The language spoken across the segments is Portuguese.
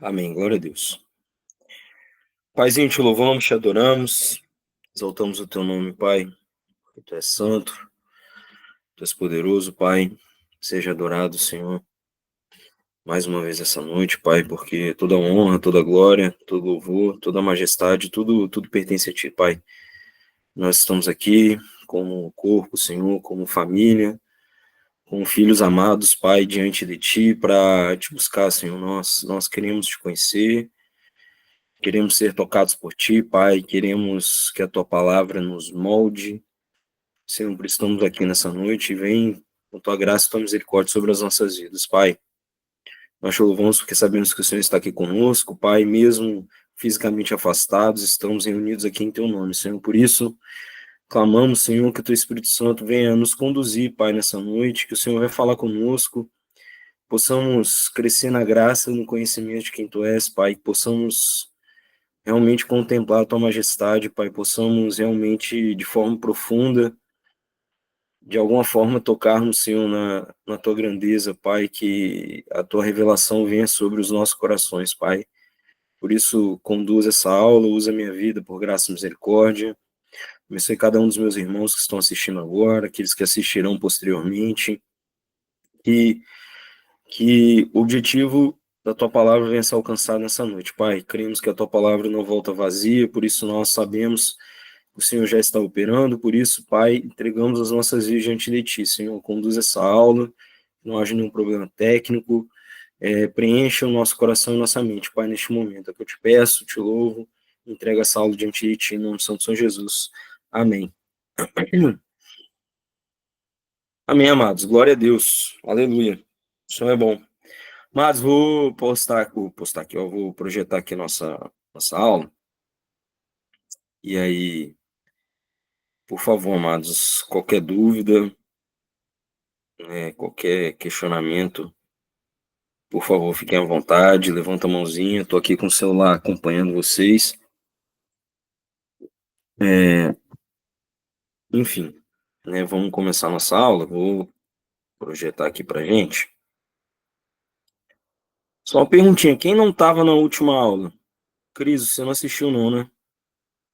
Amém. Glória a Deus. Paizinho, te louvamos, te adoramos, exaltamos o teu nome, Pai, porque tu és santo, tu és poderoso, Pai. Seja adorado, Senhor, mais uma vez essa noite, Pai, porque toda honra, toda glória, todo louvor, toda majestade, tudo pertence a Ti, Pai. Nós estamos aqui como corpo, Senhor, como família, como filhos amados, Pai, diante de Ti, para Te buscar, Senhor. Nós queremos Te conhecer. Queremos ser tocados por Ti, Pai, queremos que a Tua palavra nos molde. Senhor, por isso estamos aqui nessa noite, vem com Tua graça e Tua misericórdia sobre as nossas vidas, Pai. Nós te louvamos porque sabemos que o Senhor está aqui conosco, Pai, mesmo fisicamente afastados, estamos reunidos aqui em Teu nome, Senhor. Por isso, clamamos, Senhor, que o Teu Espírito Santo venha nos conduzir, Pai, nessa noite, que o Senhor vai falar conosco, possamos crescer na graça e no conhecimento de quem Tu és, Pai, que possamos realmente contemplar a Tua majestade, Pai, possamos realmente, de forma profunda, de alguma forma, tocarmos, Senhor, na Tua grandeza, Pai, que a Tua revelação venha sobre os nossos corações, Pai. Por isso, conduz essa aula, usa a minha vida por graça e misericórdia. Abençoe cada um dos meus irmãos que estão assistindo agora, aqueles que assistirão posteriormente, que o objetivo da Tua palavra venha a ser alcançado nessa noite, Pai. Cremos que a Tua palavra não volta vazia, por isso nós sabemos que o Senhor já está operando, por isso, Pai, entregamos as nossas vidas diante de Ti, Senhor. Conduz essa aula, não haja nenhum problema técnico, preencha o nosso coração e nossa mente, Pai, neste momento. É o que eu te peço, te louvo, entrega essa aula diante de Ti, em nome de Santo São Jesus. Amém. Amém, amados. Glória a Deus. Aleluia. O Senhor é bom. Mas vou postar aqui, ó, vou projetar aqui nossa aula. E aí, por favor, amados, qualquer dúvida, qualquer questionamento, por favor, fiquem à vontade, levanta a mãozinha, estou aqui com o celular acompanhando vocês. Enfim, vamos começar nossa aula, vou projetar aqui pra gente. Só uma perguntinha, quem não estava na última aula? Cris, você não assistiu não, né?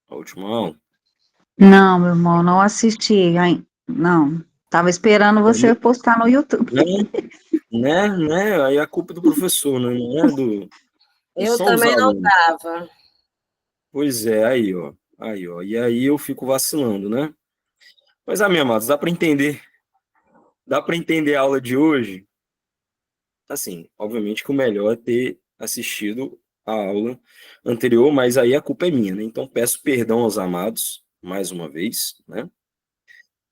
A última aula? Não, meu irmão, não assisti. Não, estava esperando você postar no YouTube. Né? Aí a culpa é do professor, né? Não Eu são os também não alunos. estava. Pois é, aí, ó. E aí eu fico vacilando, né? Mas, meus amados, dá para entender. Dá para entender a aula de hoje? Assim, obviamente que o melhor é ter assistido a aula anterior, mas aí a culpa é minha, né? Então peço perdão aos amados, mais uma vez, né?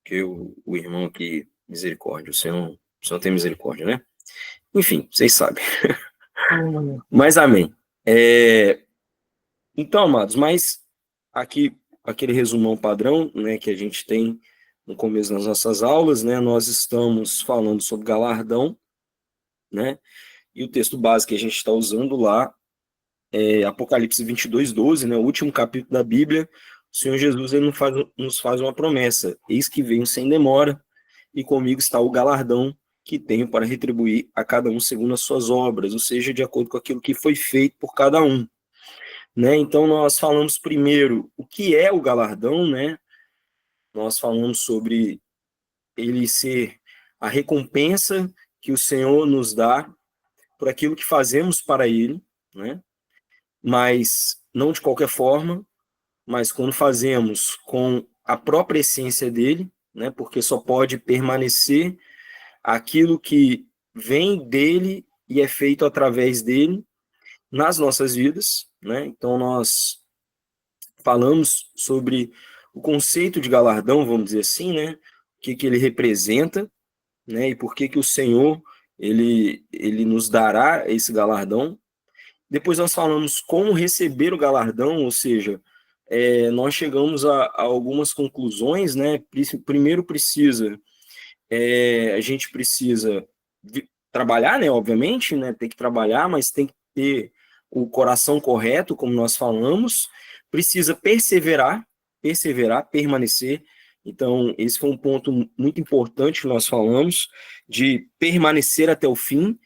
Que o irmão aqui, misericórdia, o Senhor tem misericórdia, né? Enfim, vocês sabem. Mas amém. Então, amados, mas aqui, aquele resumão padrão, né, que a gente tem no começo das nossas aulas, né, nós estamos falando sobre galardão, né, e o texto básico que a gente está usando lá é Apocalipse 22:12, né, o último capítulo da Bíblia. O Senhor Jesus ele nos faz uma promessa: eis que venho sem demora, e comigo está o galardão que tenho para retribuir a cada um segundo as suas obras, ou seja, de acordo com aquilo que foi feito por cada um. Né? Então, nós falamos primeiro o que é o galardão, né? Nós falamos sobre ele ser a recompensa que o Senhor nos dá por aquilo que fazemos para ele, né? Mas não de qualquer forma, mas quando fazemos com a própria essência dele, né? Porque só pode permanecer aquilo que vem dele e é feito através dele nas nossas vidas, né? Então nós falamos sobre o conceito de galardão, vamos dizer assim, né? O que ele representa, né? E por que o Senhor ele nos dará esse galardão. Depois nós falamos como receber o galardão, ou seja, nós chegamos a algumas conclusões, né? Primeiro a gente precisa trabalhar, né? Obviamente, né? Tem que trabalhar, mas tem que ter o coração correto, como nós falamos. Precisa perseverar, permanecer. Então, esse foi um ponto muito importante que nós falamos, de permanecer até o fim,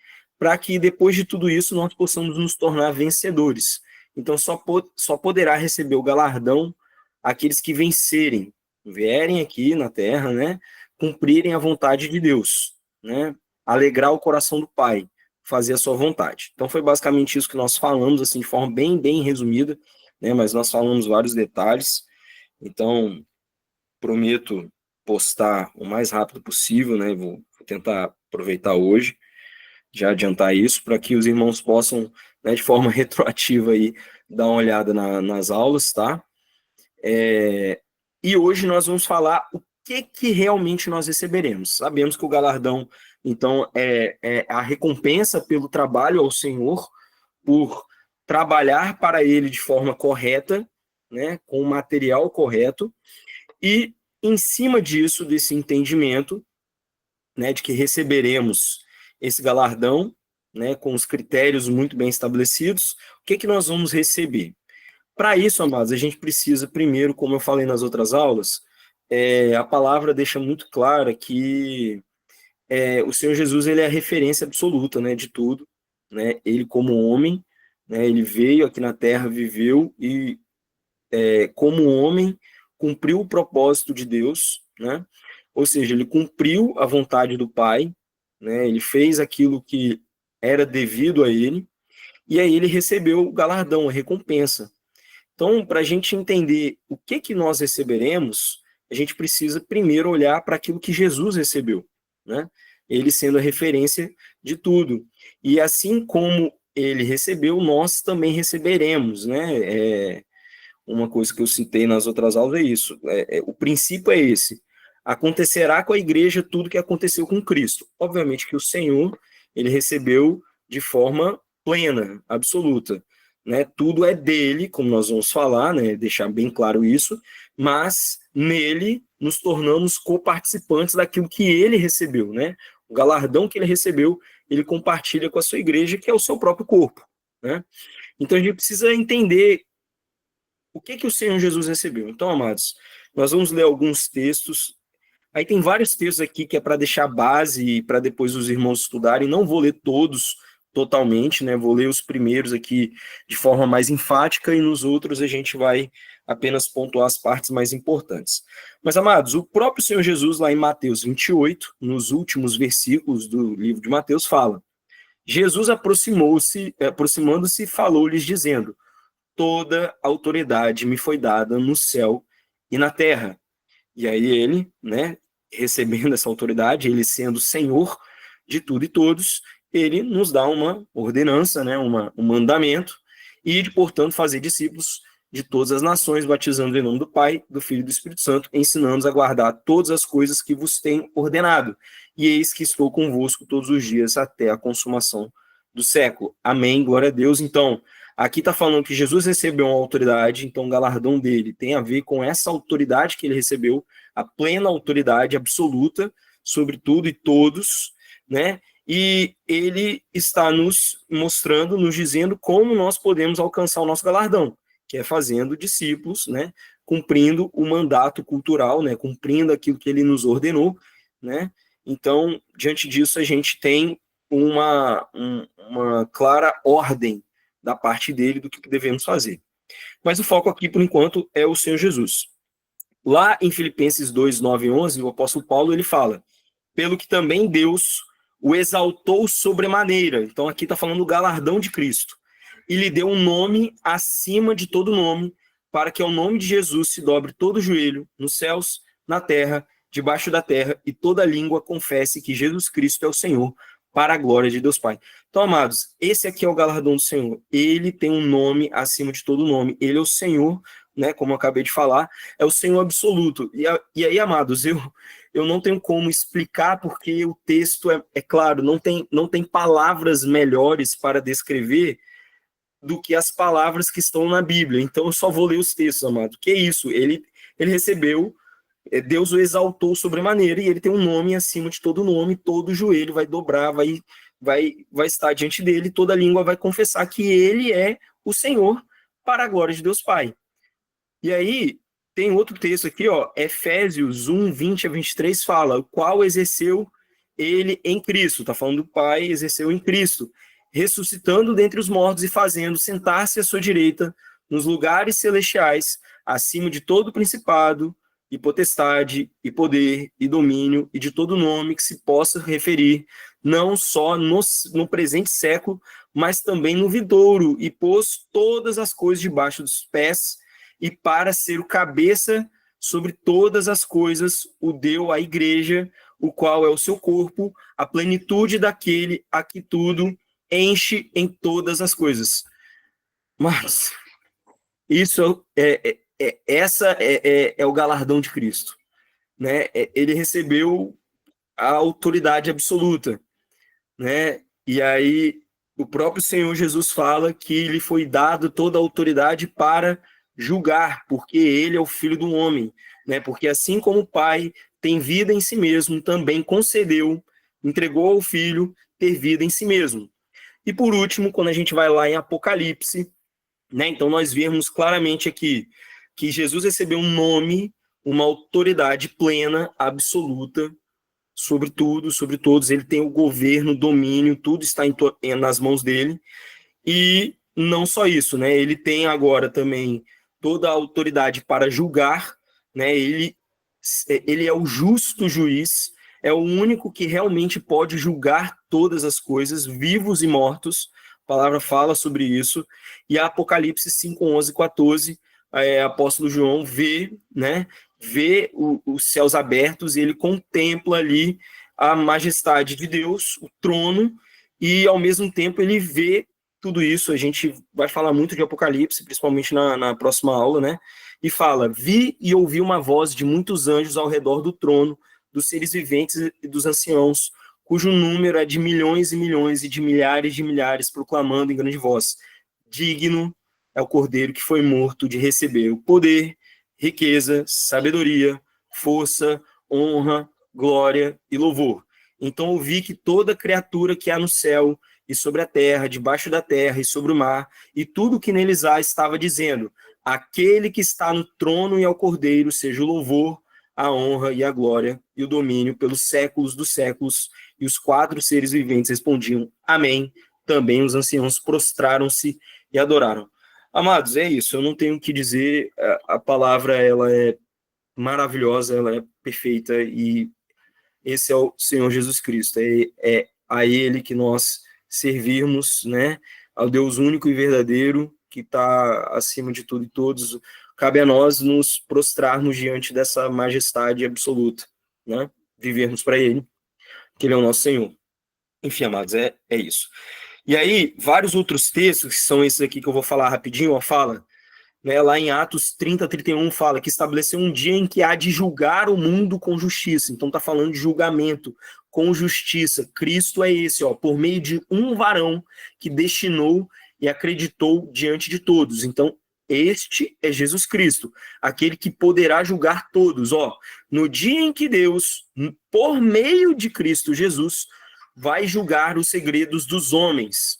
para que depois de tudo isso nós possamos nos tornar vencedores. Então só poderá receber o galardão aqueles que vencerem, vierem aqui na terra, né, cumprirem a vontade de Deus, né, alegrar o coração do Pai, fazer a sua vontade. Então foi basicamente isso que nós falamos, assim, de forma bem resumida, né, mas nós falamos vários detalhes. Então prometo postar o mais rápido possível, né, vou tentar aproveitar hoje, já adiantar isso, para que os irmãos possam, né, de forma retroativa aí, dar uma olhada nas aulas, tá? E hoje nós vamos falar o que realmente nós receberemos. Sabemos que o galardão, então, é a recompensa pelo trabalho ao Senhor, por trabalhar para Ele de forma correta, né, com o material correto, e em cima disso, desse entendimento, né, de que receberemos esse galardão, né, com os critérios muito bem estabelecidos, o que nós vamos receber? Para isso, amados, a gente precisa primeiro, como eu falei nas outras aulas, a palavra deixa muito clara que o Senhor Jesus, ele é a referência absoluta, né, de tudo, né, ele como homem, né, ele veio aqui na Terra, viveu e como homem cumpriu o propósito de Deus, né, ou seja, ele cumpriu a vontade do Pai, né, ele fez aquilo que era devido a ele, e aí ele recebeu o galardão, a recompensa. Então, para a gente entender o que nós receberemos, a gente precisa primeiro olhar para aquilo que Jesus recebeu, né? Ele sendo a referência de tudo. E assim como ele recebeu, nós também receberemos, né? Uma coisa que eu citei nas outras aulas é isso. O princípio é esse. Acontecerá com a igreja tudo que aconteceu com Cristo. Obviamente que o Senhor, ele recebeu de forma plena, absoluta, né? Tudo é dele, como nós vamos falar, né? Deixar bem claro isso, mas nele nos tornamos coparticipantes daquilo que ele recebeu, né? O galardão que ele recebeu, ele compartilha com a sua igreja, que é o seu próprio corpo, né? Então a gente precisa entender o que o Senhor Jesus recebeu. Então, amados, nós vamos ler alguns textos. Aí tem vários textos aqui que é para deixar base para depois os irmãos estudarem. Não vou ler todos totalmente, né? Vou ler os primeiros aqui de forma mais enfática e nos outros a gente vai apenas pontuar as partes mais importantes. Mas, amados, o próprio Senhor Jesus, lá em Mateus 28, nos últimos versículos do livro de Mateus, fala: Jesus aproximando-se, falou-lhes, dizendo: toda autoridade me foi dada no céu e na terra. E aí ele, né, recebendo essa autoridade, ele sendo Senhor de tudo e todos, ele nos dá uma ordenança, né, um mandamento, e de, portanto, fazer discípulos de todas as nações, batizando em nome do Pai, do Filho e do Espírito Santo, ensinando-os a guardar todas as coisas que vos tenho ordenado. E eis que estou convosco todos os dias até a consumação do século. Amém, glória a Deus. Então, aqui está falando que Jesus recebeu uma autoridade, então o galardão dele tem a ver com essa autoridade que ele recebeu, a plena autoridade absoluta sobre tudo e todos, né? E ele está nos mostrando, nos dizendo como nós podemos alcançar o nosso galardão, que é fazendo discípulos, né? Cumprindo o mandato cultural, né? Cumprindo aquilo que ele nos ordenou, né? Então, diante disso, a gente tem uma clara ordem da parte dele do que devemos fazer. Mas o foco aqui, por enquanto, é o Senhor Jesus. Lá em Filipenses 2, 9 e 11, o apóstolo Paulo, ele fala: pelo que também Deus o exaltou sobremaneira. Então aqui está falando do galardão de Cristo. E lhe deu um nome acima de todo nome, para que ao nome de Jesus se dobre todo o joelho, nos céus, na terra, debaixo da terra, e toda língua confesse que Jesus Cristo é o Senhor, para a glória de Deus Pai. Então, amados, esse aqui é o galardão do Senhor. Ele tem um nome acima de todo nome. Ele é o Senhor, né, como eu acabei de falar, é o Senhor absoluto. E aí, amados, eu não tenho como explicar, porque o texto, é claro, não tem palavras melhores para descrever do que as palavras que estão na Bíblia. Então, eu só vou ler os textos, amado. Que isso? Ele recebeu, Deus o exaltou sobremaneira, e ele tem um nome acima de todo nome, todo joelho vai dobrar, vai estar diante dele, toda língua vai confessar que ele é o Senhor, para a glória de Deus Pai. E aí, tem outro texto aqui, ó, Efésios 1, 20 a 23, fala: o qual exerceu ele em Cristo, está falando do Pai, exerceu em Cristo, ressuscitando dentre os mortos e fazendo sentar-se à sua direita nos lugares celestiais, acima de todo principado, e potestade, e poder, e domínio, e de todo nome que se possa referir, não só no presente século, mas também no vindouro, e pôs todas as coisas debaixo dos pés, e para ser o cabeça sobre todas as coisas, o deu à igreja, o qual é o seu corpo, a plenitude daquele a que tudo enche em todas as coisas. Mas isso é o galardão de Cristo, né? Ele recebeu a autoridade absoluta, né? E aí o próprio Senhor Jesus fala que lhe foi dado toda a autoridade para julgar, porque ele é o filho do homem, né? Porque assim como o Pai tem vida em si mesmo, também concedeu, entregou ao Filho ter vida em si mesmo. E por último, quando a gente vai lá em Apocalipse, né? Então nós vemos claramente aqui que Jesus recebeu um nome, uma autoridade plena, absoluta, sobre tudo, sobre todos. Ele tem o governo, domínio, tudo está nas mãos dele. E não só isso, né? Ele tem agora também toda a autoridade para julgar, né? Ele é o justo juiz, é o único que realmente pode julgar todas as coisas, vivos e mortos. A palavra fala sobre isso. E a Apocalipse 5, 11, 14, apóstolo João vê, né? Vê os céus abertos e ele contempla ali a majestade de Deus, o trono, e ao mesmo tempo ele vê tudo isso. A gente vai falar muito de Apocalipse, principalmente na próxima aula, né? E fala: vi e ouvi uma voz de muitos anjos ao redor do trono, dos seres viventes e dos anciãos, cujo número é de milhões e milhões e de milhares, proclamando em grande voz: digno é o Cordeiro que foi morto de receber o poder, riqueza, sabedoria, força, honra, glória e louvor. Então eu vi que toda criatura que há no céu e sobre a terra, debaixo da terra e sobre o mar, e tudo que neles há, estava dizendo: aquele que está no trono e ao Cordeiro, seja o louvor, a honra e a glória e o domínio pelos séculos dos séculos. E os 4 seres viventes respondiam: amém. Também os anciãos prostraram-se e adoraram. Amados, é isso, eu não tenho o que dizer, a palavra ela é maravilhosa, ela é perfeita, e esse é o Senhor Jesus Cristo, é a Ele que nós servirmos, né, ao Deus único e verdadeiro, que está acima de tudo e todos. Cabe a nós nos prostrarmos diante dessa majestade absoluta, né, vivermos para Ele, que Ele é o nosso Senhor. Enfim, amados, é isso. E aí, vários outros textos, que são esses aqui que eu vou falar rapidinho, ó, fala, né, lá em Atos 30, 31, fala que estabeleceu um dia em que há de julgar o mundo com justiça. Então está falando de julgamento com justiça. Cristo é esse, ó, por meio de um varão que destinou e acreditou diante de todos. Então, este é Jesus Cristo, aquele que poderá julgar todos. Ó, no dia em que Deus, por meio de Cristo Jesus, vai julgar os segredos dos homens.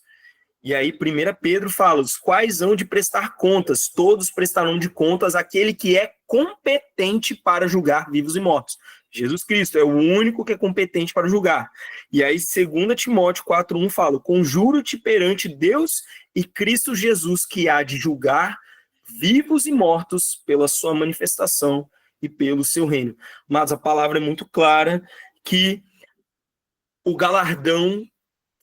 E aí 1 Pedro fala: os quais hão de prestar contas, todos prestarão de contas àquele que é competente para julgar vivos e mortos. Jesus Cristo é o único que é competente para julgar. E aí 2 Timóteo 4:1 fala: conjuro-te perante Deus e Cristo Jesus, que há de julgar vivos e mortos pela sua manifestação e pelo seu reino. Mas a palavra é muito clara que o galardão,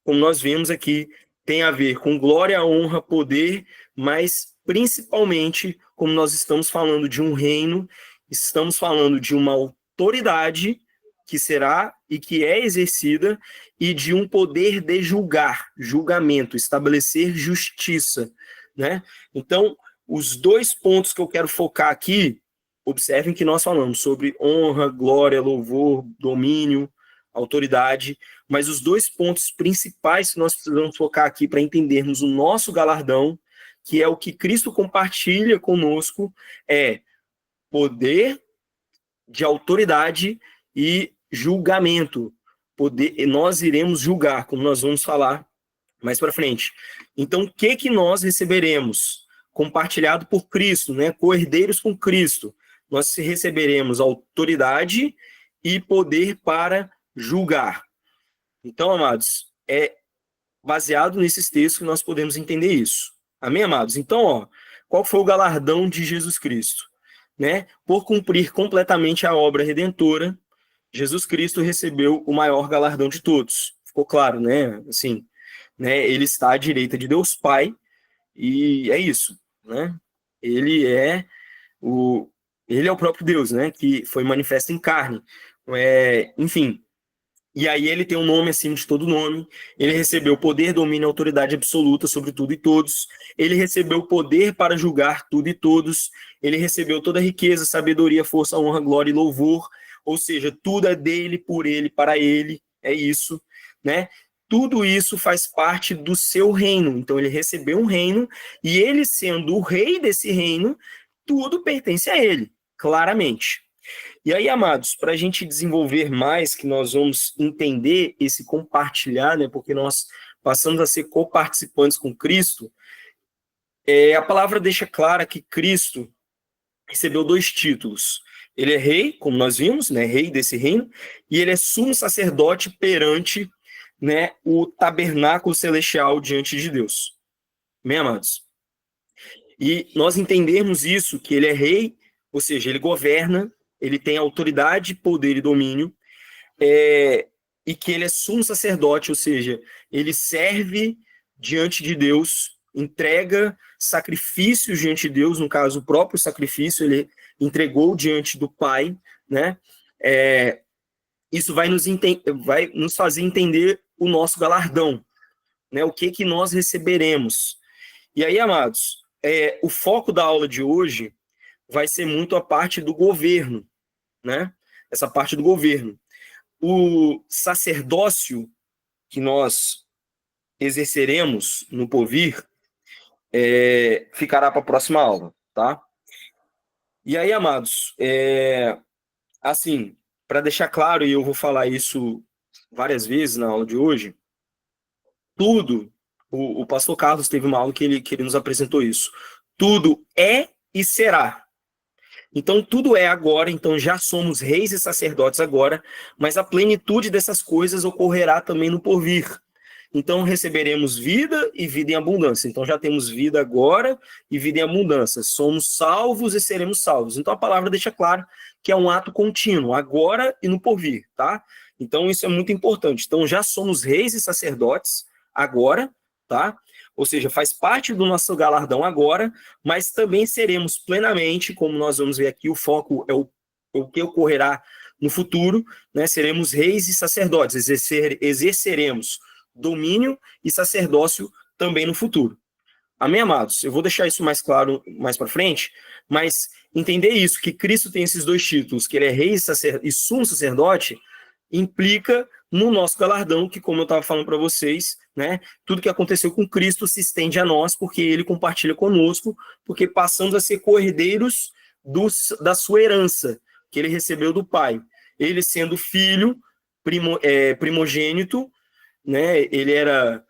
como nós vemos aqui, tem a ver com glória, honra, poder, mas principalmente, como nós estamos falando de um reino, estamos falando de uma autoridade que será e que é exercida, e de um poder de julgar, julgamento, estabelecer justiça, né? Então, os 2 pontos que eu quero focar aqui, observem que nós falamos sobre honra, glória, louvor, domínio, autoridade, mas os 2 pontos principais que nós precisamos focar aqui para entendermos o nosso galardão, que é o que Cristo compartilha conosco, é poder de autoridade e julgamento. Nós iremos julgar, como nós vamos falar mais para frente. Então, o que nós receberemos? Compartilhado por Cristo, né? Co-herdeiros com Cristo. Nós receberemos autoridade e poder para julgar. Então, amados, é baseado nesses textos que nós podemos entender isso. Amém, amados? Então, qual foi o galardão de Jesus Cristo? Né? Por cumprir completamente a obra redentora, Jesus Cristo recebeu o maior galardão de todos. Ficou claro, né? Assim, né? Ele está à direita de Deus Pai e é isso, né? Ele é o ele é o próprio Deus, né? Que foi manifesto em carne. Enfim, e aí ele tem um nome acima de todo nome, ele recebeu poder, domínio e autoridade absoluta sobre tudo e todos, ele recebeu poder para julgar tudo e todos, ele recebeu toda a riqueza, sabedoria, força, honra, glória e louvor, ou seja, tudo é dele, por ele, para ele, é isso, né? Tudo isso faz parte do seu reino, então ele recebeu um reino, e ele sendo o rei desse reino, tudo pertence a ele, claramente. E aí, amados, para a gente desenvolver mais, que nós vamos entender esse compartilhar, né? Porque nós passamos a ser coparticipantes com Cristo, a palavra deixa clara que Cristo recebeu 2 títulos. Ele é rei, como nós vimos, né? Rei desse reino, e ele é sumo sacerdote perante, né, o tabernáculo celestial diante de Deus. Amém, amados? E nós entendermos isso, que ele é rei, ou seja, ele governa, ele tem autoridade, poder e domínio, e que ele é sumo sacerdote, ou seja, ele serve diante de Deus, entrega sacrifícios diante de Deus, no caso, o próprio sacrifício, ele entregou diante do Pai, né? Isso vai nos fazer entender o nosso galardão, né? O que nós receberemos. E aí, amados, o foco da aula de hoje vai ser muito a parte do governo, né? Essa parte do governo. O sacerdócio que nós exerceremos no porvir ficará para a próxima aula, tá? E aí, amados, assim, para deixar claro, e eu vou falar isso várias vezes na aula de hoje, tudo, o pastor Carlos teve uma aula que ele nos apresentou isso, tudo é e será. Então, tudo é agora, então já somos reis e sacerdotes agora, mas a plenitude dessas coisas ocorrerá também no porvir. Então, receberemos vida e vida em abundância. Então, já temos vida agora e vida em abundância. Somos salvos e seremos salvos. Então, a palavra deixa claro que é um ato contínuo, agora e no porvir, tá? Então, isso é muito importante. Então, já somos reis e sacerdotes agora, tá? Ou seja, faz parte do nosso galardão agora, mas também seremos plenamente, como nós vamos ver aqui, o foco é o que ocorrerá no futuro, né? Seremos reis e sacerdotes, exerceremos domínio e sacerdócio também no futuro. Amém, amados? Eu vou deixar isso mais claro mais para frente, mas entender isso, que Cristo tem esses 2 títulos, que ele é rei e sumo sacerdote, implica no nosso galardão, que, como eu estava falando para vocês, né, tudo que aconteceu com Cristo se estende a nós, porque ele compartilha conosco, porque passamos a ser co-herdeiros da sua herança, que ele recebeu do Pai. Ele sendo filho, primogênito, né, ele era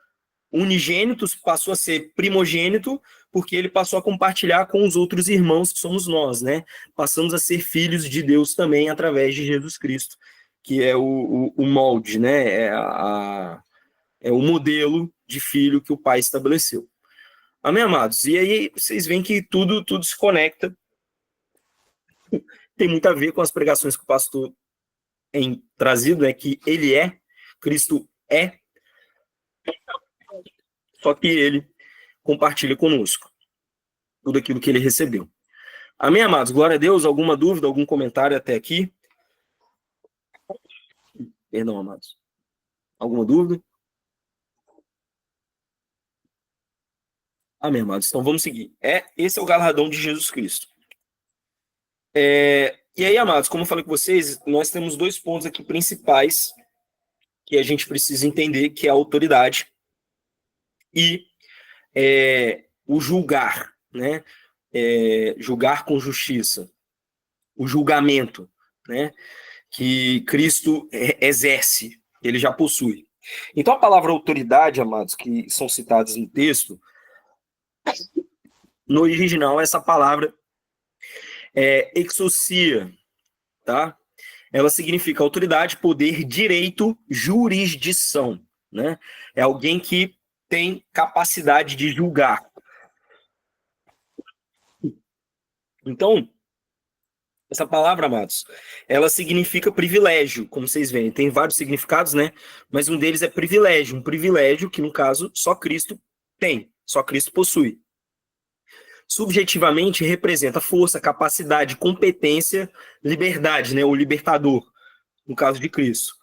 unigênito, passou a ser primogênito, porque ele passou a compartilhar com os outros irmãos que somos nós, né? Passamos a ser filhos de Deus também através de Jesus Cristo, que é o molde, né? É o modelo de filho que o Pai estabeleceu. Amém, amados? E aí vocês veem que tudo se conecta. Tem muito a ver com as pregações que o pastor tem trazido, né? Que ele Cristo é, só que ele compartilha conosco tudo aquilo que ele recebeu. Amém, amados? Glória a Deus. Alguma dúvida, algum comentário até aqui? Perdão, amados. Alguma dúvida? Amém, amados. Então vamos seguir. Esse é o galardão de Jesus Cristo. E aí, amados, como eu falei com vocês, nós temos 2 pontos aqui principais que a gente precisa entender, que é a autoridade e o julgar, né? Julgar com justiça, o julgamento, né? Que Cristo exerce, ele já possui. Então, a palavra autoridade, amados, que são citadas no texto, no original, essa palavra é exousia, tá? ela significa autoridade, poder, direito, jurisdição, né? É alguém que tem capacidade de julgar. Então, essa palavra, amados, ela significa privilégio, como vocês veem. Tem vários significados, né? Mas um deles é privilégio. Um privilégio que, no caso, só Cristo tem, só Cristo possui. Subjetivamente, representa força, capacidade, competência, liberdade, né? O libertador, no caso de Cristo.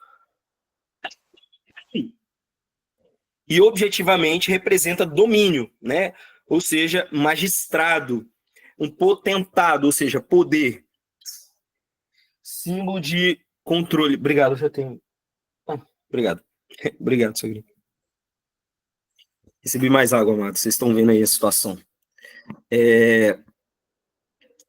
E objetivamente representa domínio, né? Ou seja, magistrado, um potentado, ou seja, poder. Símbolo de controle. Obrigado, já tenho. Obrigado. Obrigado, Sogrinho. Recebi mais água, amado. Vocês estão vendo aí a situação.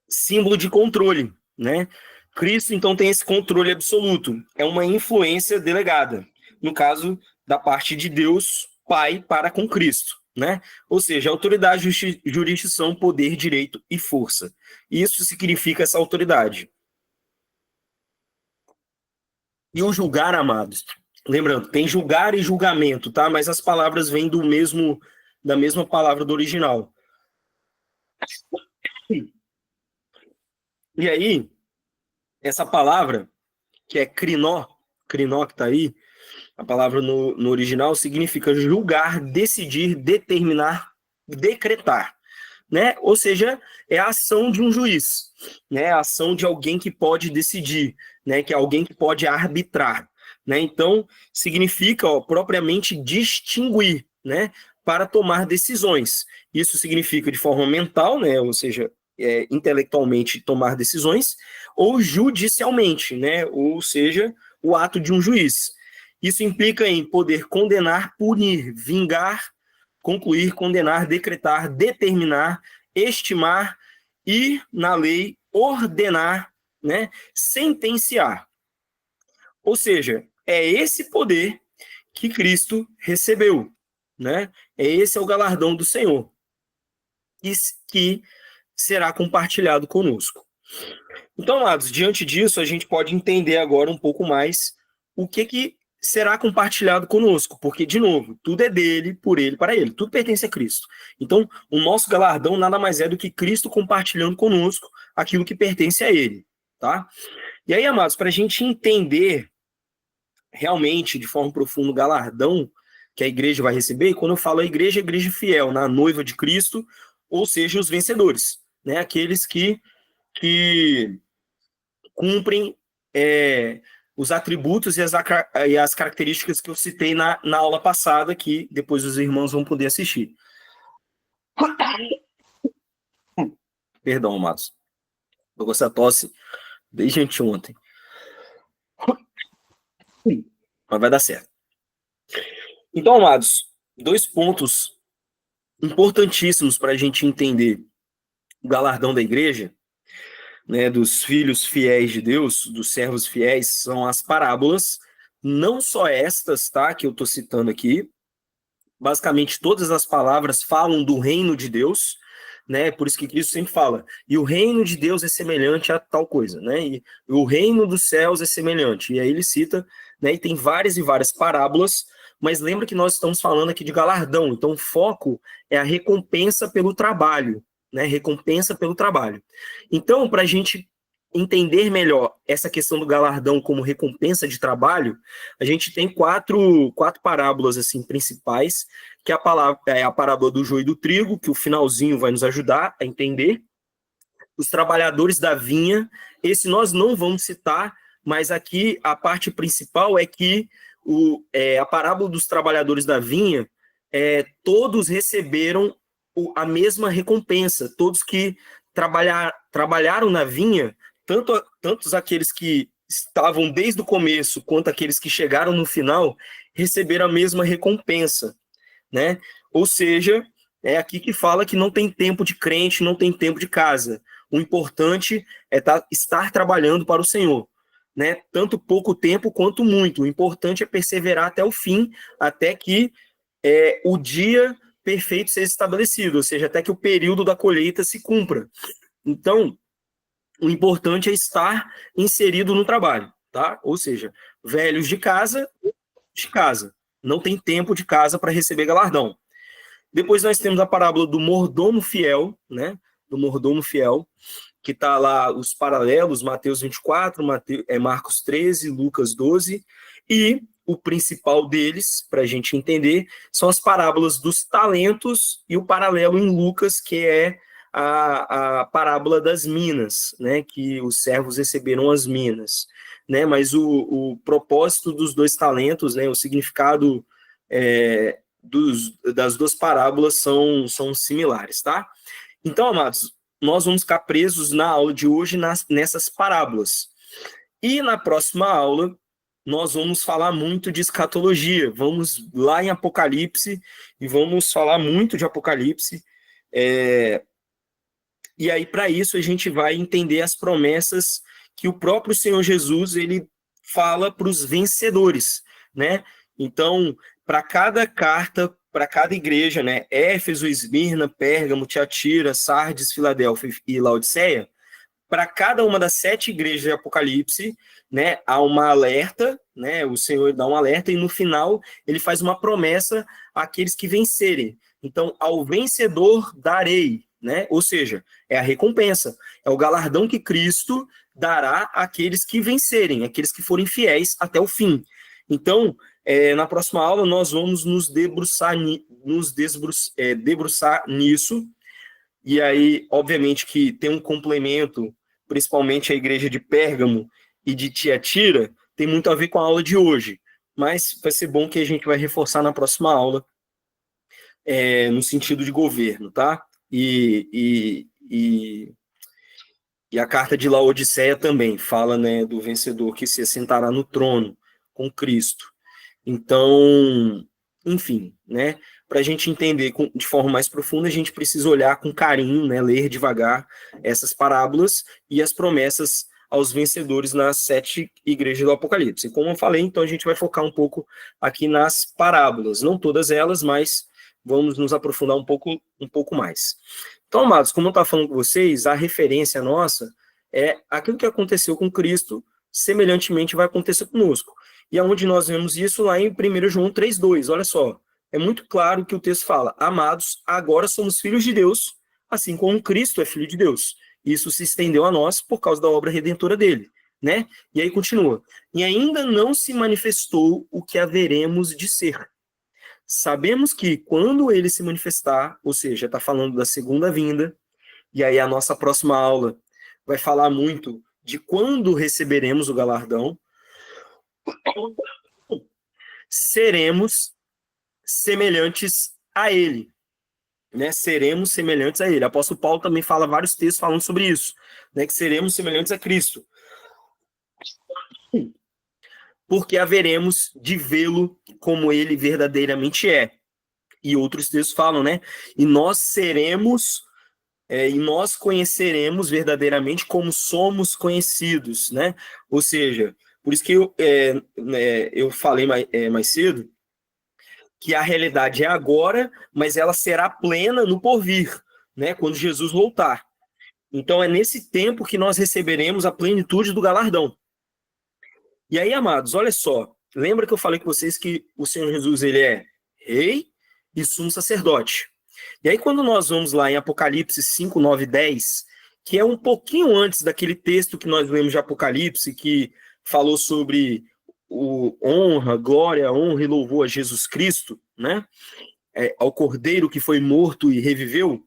Símbolo de controle, né? Cristo, então, tem esse controle absoluto. É uma influência delegada. No caso, da parte de Deus, Pai, para com Cristo, né? Ou seja, autoridade, jurisdição, poder, direito e força. Isso significa essa autoridade. E o julgar, amados, lembrando, tem julgar e julgamento, tá? Mas as palavras vêm da mesma palavra do original. E aí, essa palavra, que é crinó que tá aí, a palavra no original significa julgar, decidir, determinar, decretar, né? Ou seja, é a ação de um juiz, né? A ação de alguém que pode decidir, né? Que é alguém que pode arbitrar, né? Então, significa, propriamente distinguir, né? Para tomar decisões. Isso significa de forma mental, né? Ou seja, intelectualmente tomar decisões, ou judicialmente, né? Ou seja, o ato de um juiz. Isso implica em poder condenar, punir, vingar, concluir, condenar, decretar, determinar, estimar e, na lei, ordenar, né, sentenciar. Ou seja, é esse poder que Cristo recebeu, né? Esse é o galardão do Senhor, que será compartilhado conosco. Então, amados, diante disso, a gente pode entender agora um pouco mais o que será compartilhado conosco, porque, de novo, tudo é dele, por ele, para ele, tudo pertence a Cristo. Então, o nosso galardão nada mais é do que Cristo compartilhando conosco aquilo que pertence a ele, tá? E aí, amados, para a gente entender realmente, de forma profunda, o galardão que a igreja vai receber, e quando eu falo a igreja fiel, na noiva de Cristo, ou seja, os vencedores, né? Aqueles que cumprem os atributos e as características que eu citei na aula passada, que depois os irmãos vão poder assistir. Perdão, amados. Estou com essa tosse desde anteontem. Mas vai dar certo. Então, amados, 2 pontos importantíssimos para a gente entender o galardão da igreja, né, dos filhos fiéis de Deus, dos servos fiéis, são as parábolas, não só estas, tá, que eu estou citando aqui. Basicamente, todas as palavras falam do reino de Deus, né? Por isso que Cristo sempre fala, e o reino de Deus é semelhante a tal coisa, né? E o reino dos céus é semelhante. E aí ele cita, né? E tem várias e várias parábolas, mas lembra que nós estamos falando aqui de galardão, então o foco é a recompensa pelo trabalho, né? Recompensa pelo trabalho. Então, para a gente entender melhor essa questão do galardão como recompensa de trabalho, a gente tem quatro parábolas assim principais, que é a parábola do joio e do trigo, que o finalzinho vai nos ajudar a entender. Os trabalhadores da vinha, esse nós não vamos citar, mas aqui a parte principal é que a parábola dos trabalhadores da vinha, todos receberam a mesma recompensa, todos que trabalharam na vinha, tantos aqueles que estavam desde o começo, quanto aqueles que chegaram no final, receberam a mesma recompensa, né? Ou seja, é aqui que fala que não tem tempo de crente, não tem tempo de casa. O importante é estar trabalhando para o Senhor, né? Tanto pouco tempo quanto muito. O importante é perseverar até o fim, até que o dia perfeito seja estabelecido, ou seja, até que o período da colheita se cumpra. Então, o importante é estar inserido no trabalho. tá? Ou seja, velhos de casa, não tem tempo de casa para receber galardão. Depois nós temos a parábola do mordomo fiel, né? Do mordomo fiel, que está lá os paralelos, Mateus 24, Marcos 13, Lucas 12, e o principal deles, para a gente entender, são as parábolas dos talentos e o paralelo em Lucas, que é a parábola das minas, né? Que os servos receberam as minas, né? Mas o propósito dos dois talentos, né? O significado das duas parábolas são similares, tá? Então, amados, nós vamos ficar presos na aula de hoje nessas parábolas. E na próxima aula, nós vamos falar muito de escatologia. Vamos lá em Apocalipse e vamos falar muito de Apocalipse. E aí, para isso, a gente vai entender as promessas que o próprio Senhor Jesus ele fala para os vencedores, né? Então, para cada carta, para cada igreja, né? Éfeso, Esmirna, Pérgamo, Tiatira, Sardes, Filadélfia e Laodiceia, para cada uma das 7 igrejas de Apocalipse, né, há uma alerta, né, o Senhor dá um alerta, e no final ele faz uma promessa àqueles que vencerem. Então, ao vencedor darei, né, ou seja, é a recompensa, é o galardão que Cristo dará àqueles que vencerem, àqueles que forem fiéis até o fim. Então, na próxima aula, nós vamos nos debruçar nisso, e aí, obviamente, que tem um complemento, principalmente a igreja de Pérgamo e de Tiatira, tem muito a ver com a aula de hoje, mas vai ser bom que a gente vai reforçar na próxima aula, no sentido de governo, tá? E a carta de Laodiceia também fala, né, do vencedor que se assentará no trono com Cristo. Então, enfim, né? Para a gente entender de forma mais profunda, a gente precisa olhar com carinho, né? Ler devagar essas parábolas e as promessas aos vencedores nas 7 igrejas do Apocalipse. E como eu falei, então a gente vai focar um pouco aqui nas parábolas, não todas elas, mas vamos nos aprofundar um pouco mais. Então, amados, como eu estava falando com vocês, a referência nossa é aquilo que aconteceu com Cristo, semelhantemente vai acontecer conosco. E aonde nós vemos isso lá em 1 João 3,2, olha só, é muito claro que o texto fala, amados, agora somos filhos de Deus, assim como Cristo é filho de Deus. Isso se estendeu a nós por causa da obra redentora dele, né? E aí continua, e ainda não se manifestou o que haveremos de ser. Sabemos que quando ele se manifestar, ou seja, está falando da segunda vinda, e aí a nossa próxima aula vai falar muito de quando receberemos o galardão, seremos semelhantes a ele, né? Seremos semelhantes a ele. O apóstolo Paulo também fala vários textos falando sobre isso, né? Que seremos semelhantes a Cristo, porque haveremos de vê-lo como ele verdadeiramente é. E outros textos falam, né? E nós conheceremos verdadeiramente como somos conhecidos, né? Ou seja, por isso que eu falei mais cedo que a realidade é agora, mas ela será plena no porvir, né? Quando Jesus voltar. Então é nesse tempo que nós receberemos a plenitude do galardão. E aí, amados, olha só, lembra que eu falei com vocês que o Senhor Jesus ele é rei e sumo sacerdote. E aí, quando nós vamos lá em Apocalipse 5, 9 e 10, que é um pouquinho antes daquele texto que nós lemos de Apocalipse, que falou sobre glória, honra e louvor a Jesus Cristo, né? Ao Cordeiro que foi morto e reviveu.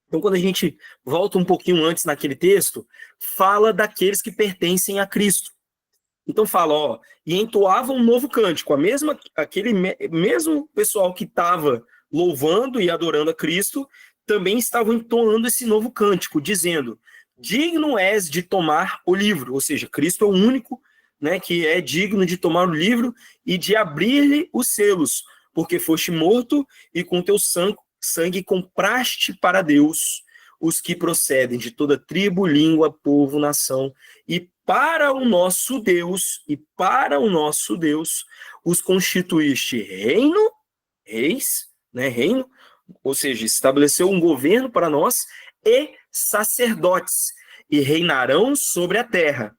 Então, quando a gente volta um pouquinho antes naquele texto, fala daqueles que pertencem a Cristo. Então fala, ó, e entoava um novo cântico, aquele mesmo pessoal que estava louvando e adorando a Cristo, também estavam entoando esse novo cântico, dizendo, digno és de tomar o livro, ou seja, Cristo é o único, né, que é digno de tomar o livro e de abrir-lhe os selos, porque foste morto e com teu sangue compraste para Deus os que procedem de toda tribo, língua, povo, nação, e para o nosso Deus, os constituíste reis, né, reino, ou seja, estabeleceu um governo para nós, e sacerdotes, e reinarão sobre a terra.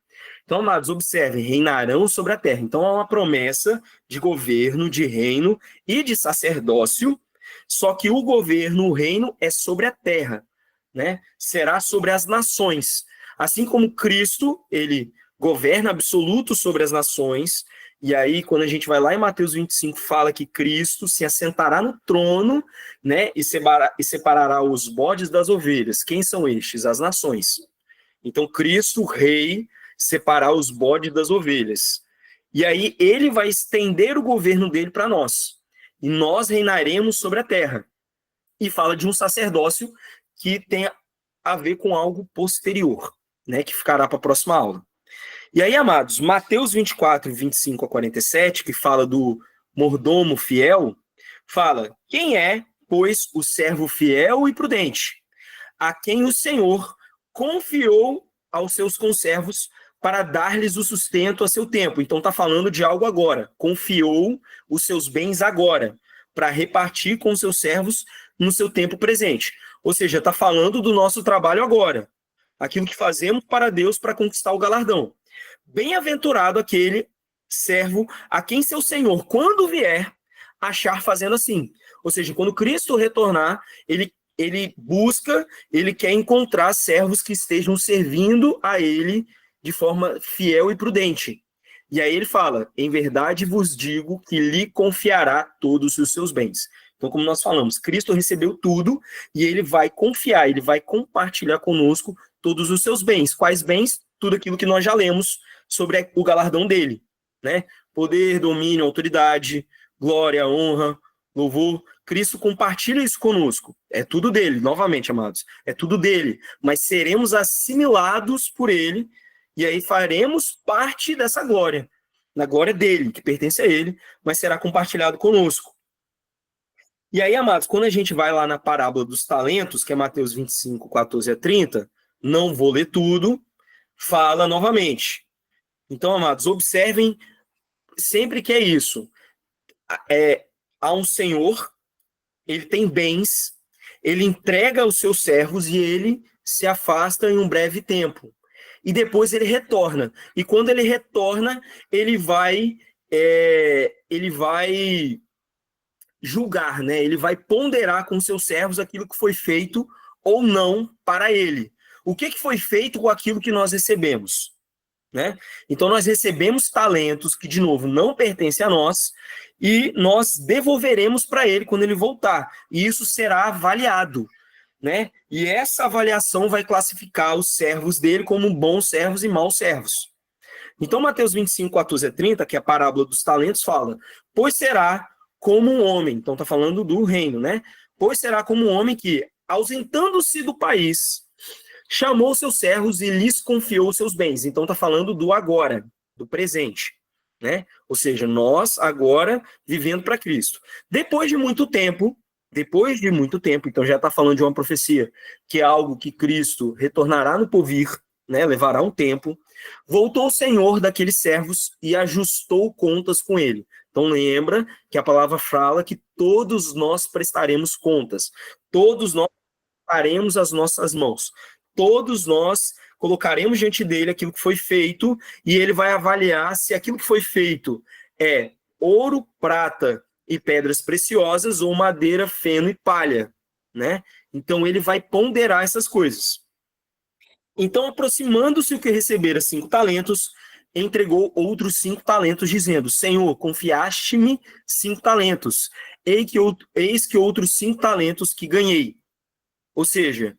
Então, amados, observem, reinarão sobre a terra. Então, há uma promessa de governo, de reino e de sacerdócio, só que o governo, o reino, é sobre a terra, né? Será sobre as nações. Assim como Cristo, ele governa absoluto sobre as nações, e aí, quando a gente vai lá em Mateus 25, fala que Cristo se assentará no trono, né, e separará os bodes das ovelhas. Quem são estes? As nações. Então, Cristo, o rei, separar os bodes das ovelhas. E aí, ele vai estender o governo dele para nós. E nós reinaremos sobre a terra. E fala de um sacerdócio que tem a ver com algo posterior, né, que ficará para a próxima aula. E aí, amados, Mateus 24, 25 a 47, que fala do mordomo fiel, fala: quem é, pois, o servo fiel e prudente, a quem o Senhor confiou aos seus conservos para dar-lhes o sustento a seu tempo. Então está falando de algo agora. Confiou os seus bens agora, para repartir com os seus servos no seu tempo presente. Ou seja, está falando do nosso trabalho agora. Aquilo que fazemos para Deus para conquistar o galardão. Bem-aventurado aquele servo a quem seu Senhor, quando vier, achar fazendo assim. Ou seja, quando Cristo retornar, ele busca, ele quer encontrar servos que estejam servindo a ele de forma fiel e prudente. E aí ele fala: em verdade vos digo que lhe confiará todos os seus bens. Então, como nós falamos, Cristo recebeu tudo e ele vai confiar, ele vai compartilhar conosco todos os seus bens. Quais bens? Tudo aquilo que nós já lemos sobre o galardão dele, né? Poder, domínio, autoridade, glória, honra, louvor. Cristo compartilha isso conosco. É tudo dele, novamente, amados. É tudo dele. Mas seremos assimilados por ele e aí faremos parte dessa glória. Na glória dele, que pertence a ele, mas será compartilhado conosco. E aí, amados, quando a gente vai lá na parábola dos talentos, que é Mateus 25, 14 a 30, não vou ler tudo, fala novamente. Então, amados, observem sempre que é isso. Há um senhor, ele tem bens, ele entrega aos seus servos e ele se afasta em um breve tempo. E depois ele retorna. E quando ele retorna, ele vai julgar, né? Ele vai ponderar com seus servos aquilo que foi feito ou não para ele. O que foi feito com aquilo que nós recebemos? Né? Então nós recebemos talentos que, de novo, não pertencem a nós e nós devolveremos para ele quando ele voltar. E isso será avaliado, né? E essa avaliação vai classificar os servos dele como bons servos e maus servos. Então Mateus 25, 14 a 30, que é a parábola dos talentos, fala: pois será como um homem, então está falando do reino, né? Pois será como um homem que, ausentando-se do país, chamou seus servos e lhes confiou seus bens. Então está falando do agora, do presente, né? Ou seja, nós agora vivendo para Cristo. Depois de muito tempo, então já está falando de uma profecia, que é algo que Cristo retornará no porvir, né? Levará um tempo. Voltou o Senhor daqueles servos e ajustou contas com ele. Então lembra que a palavra fala que todos nós prestaremos contas, todos nós faremos as nossas mãos. Todos nós colocaremos diante dele aquilo que foi feito e ele vai avaliar se aquilo que foi feito é ouro, prata e pedras preciosas ou madeira, feno e palha, né? Então ele vai ponderar essas coisas. Então, aproximando-se o que recebera 5 talentos, entregou outros 5 talentos, dizendo: Senhor, confiaste-me 5 talentos, eis que outros 5 talentos que ganhei. Ou seja,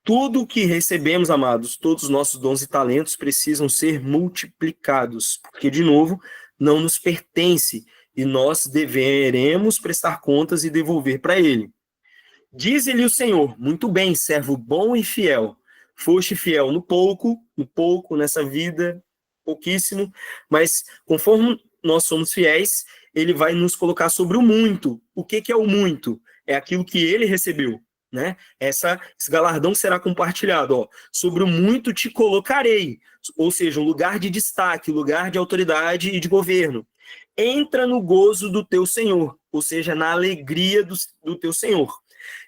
tudo o que recebemos, amados, todos os nossos dons e talentos precisam ser multiplicados, porque, de novo, não nos pertence e nós deveremos prestar contas e devolver para ele. Diz-lhe o Senhor: muito bem, servo bom e fiel. Foste fiel no pouco, nessa vida, pouquíssimo, mas conforme nós somos fiéis, ele vai nos colocar sobre o muito. O que é o muito? É aquilo que ele recebeu. Né? Esse galardão será compartilhado. Ó. Sobre o muito te colocarei, ou seja, um lugar de destaque, lugar de autoridade e de governo. Entra no gozo do teu Senhor, ou seja, na alegria do teu Senhor.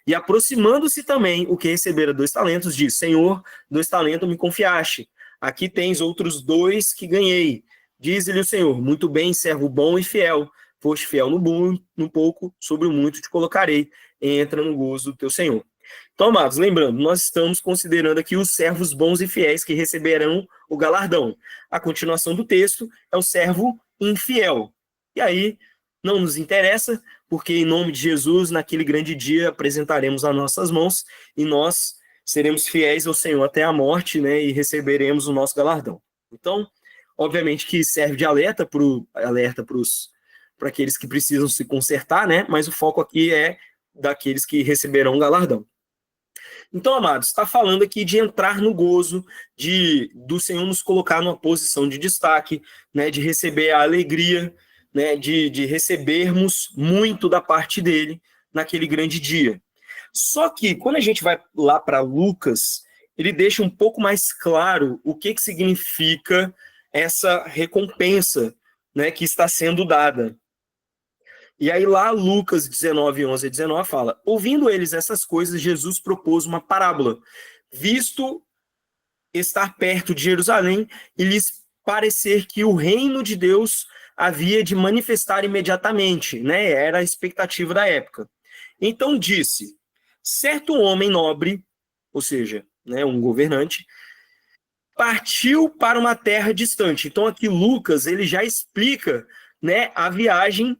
E aproximando-se também o que recebera 2 talentos, diz: Senhor, 2 talentos me confiaste. aqui tens outros 2 que ganhei. Diz-lhe o Senhor: muito bem, servo bom e fiel. Foste fiel no pouco, sobre o muito te colocarei. Entra no gozo do teu Senhor. Então, amados, lembrando, nós estamos considerando aqui os servos bons e fiéis que receberão o galardão. A continuação do texto é o servo infiel. E aí, não nos interessa, porque em nome de Jesus, naquele grande dia, apresentaremos as nossas mãos e nós seremos fiéis ao Senhor até a morte, né, e receberemos o nosso galardão. Então, obviamente que serve de alerta para aqueles que precisam se consertar, né, mas o foco aqui é daqueles que receberão o galardão. Então, amados, está falando aqui de entrar no gozo, do Senhor nos colocar numa posição de destaque, né, de receber a alegria, né, de recebermos muito da parte dele naquele grande dia. Só que, quando a gente vai lá para Lucas, ele deixa um pouco mais claro o que significa essa recompensa, né, que está sendo dada. E aí lá Lucas 19, 11 a 19 fala: ouvindo eles essas coisas, Jesus propôs uma parábola, visto estar perto de Jerusalém e lhes parecer que o reino de Deus havia de manifestar imediatamente, né? Era a expectativa da época. Então disse: certo homem nobre, ou seja, né, um governante, partiu para uma terra distante. Então aqui Lucas ele já explica, né, a viagem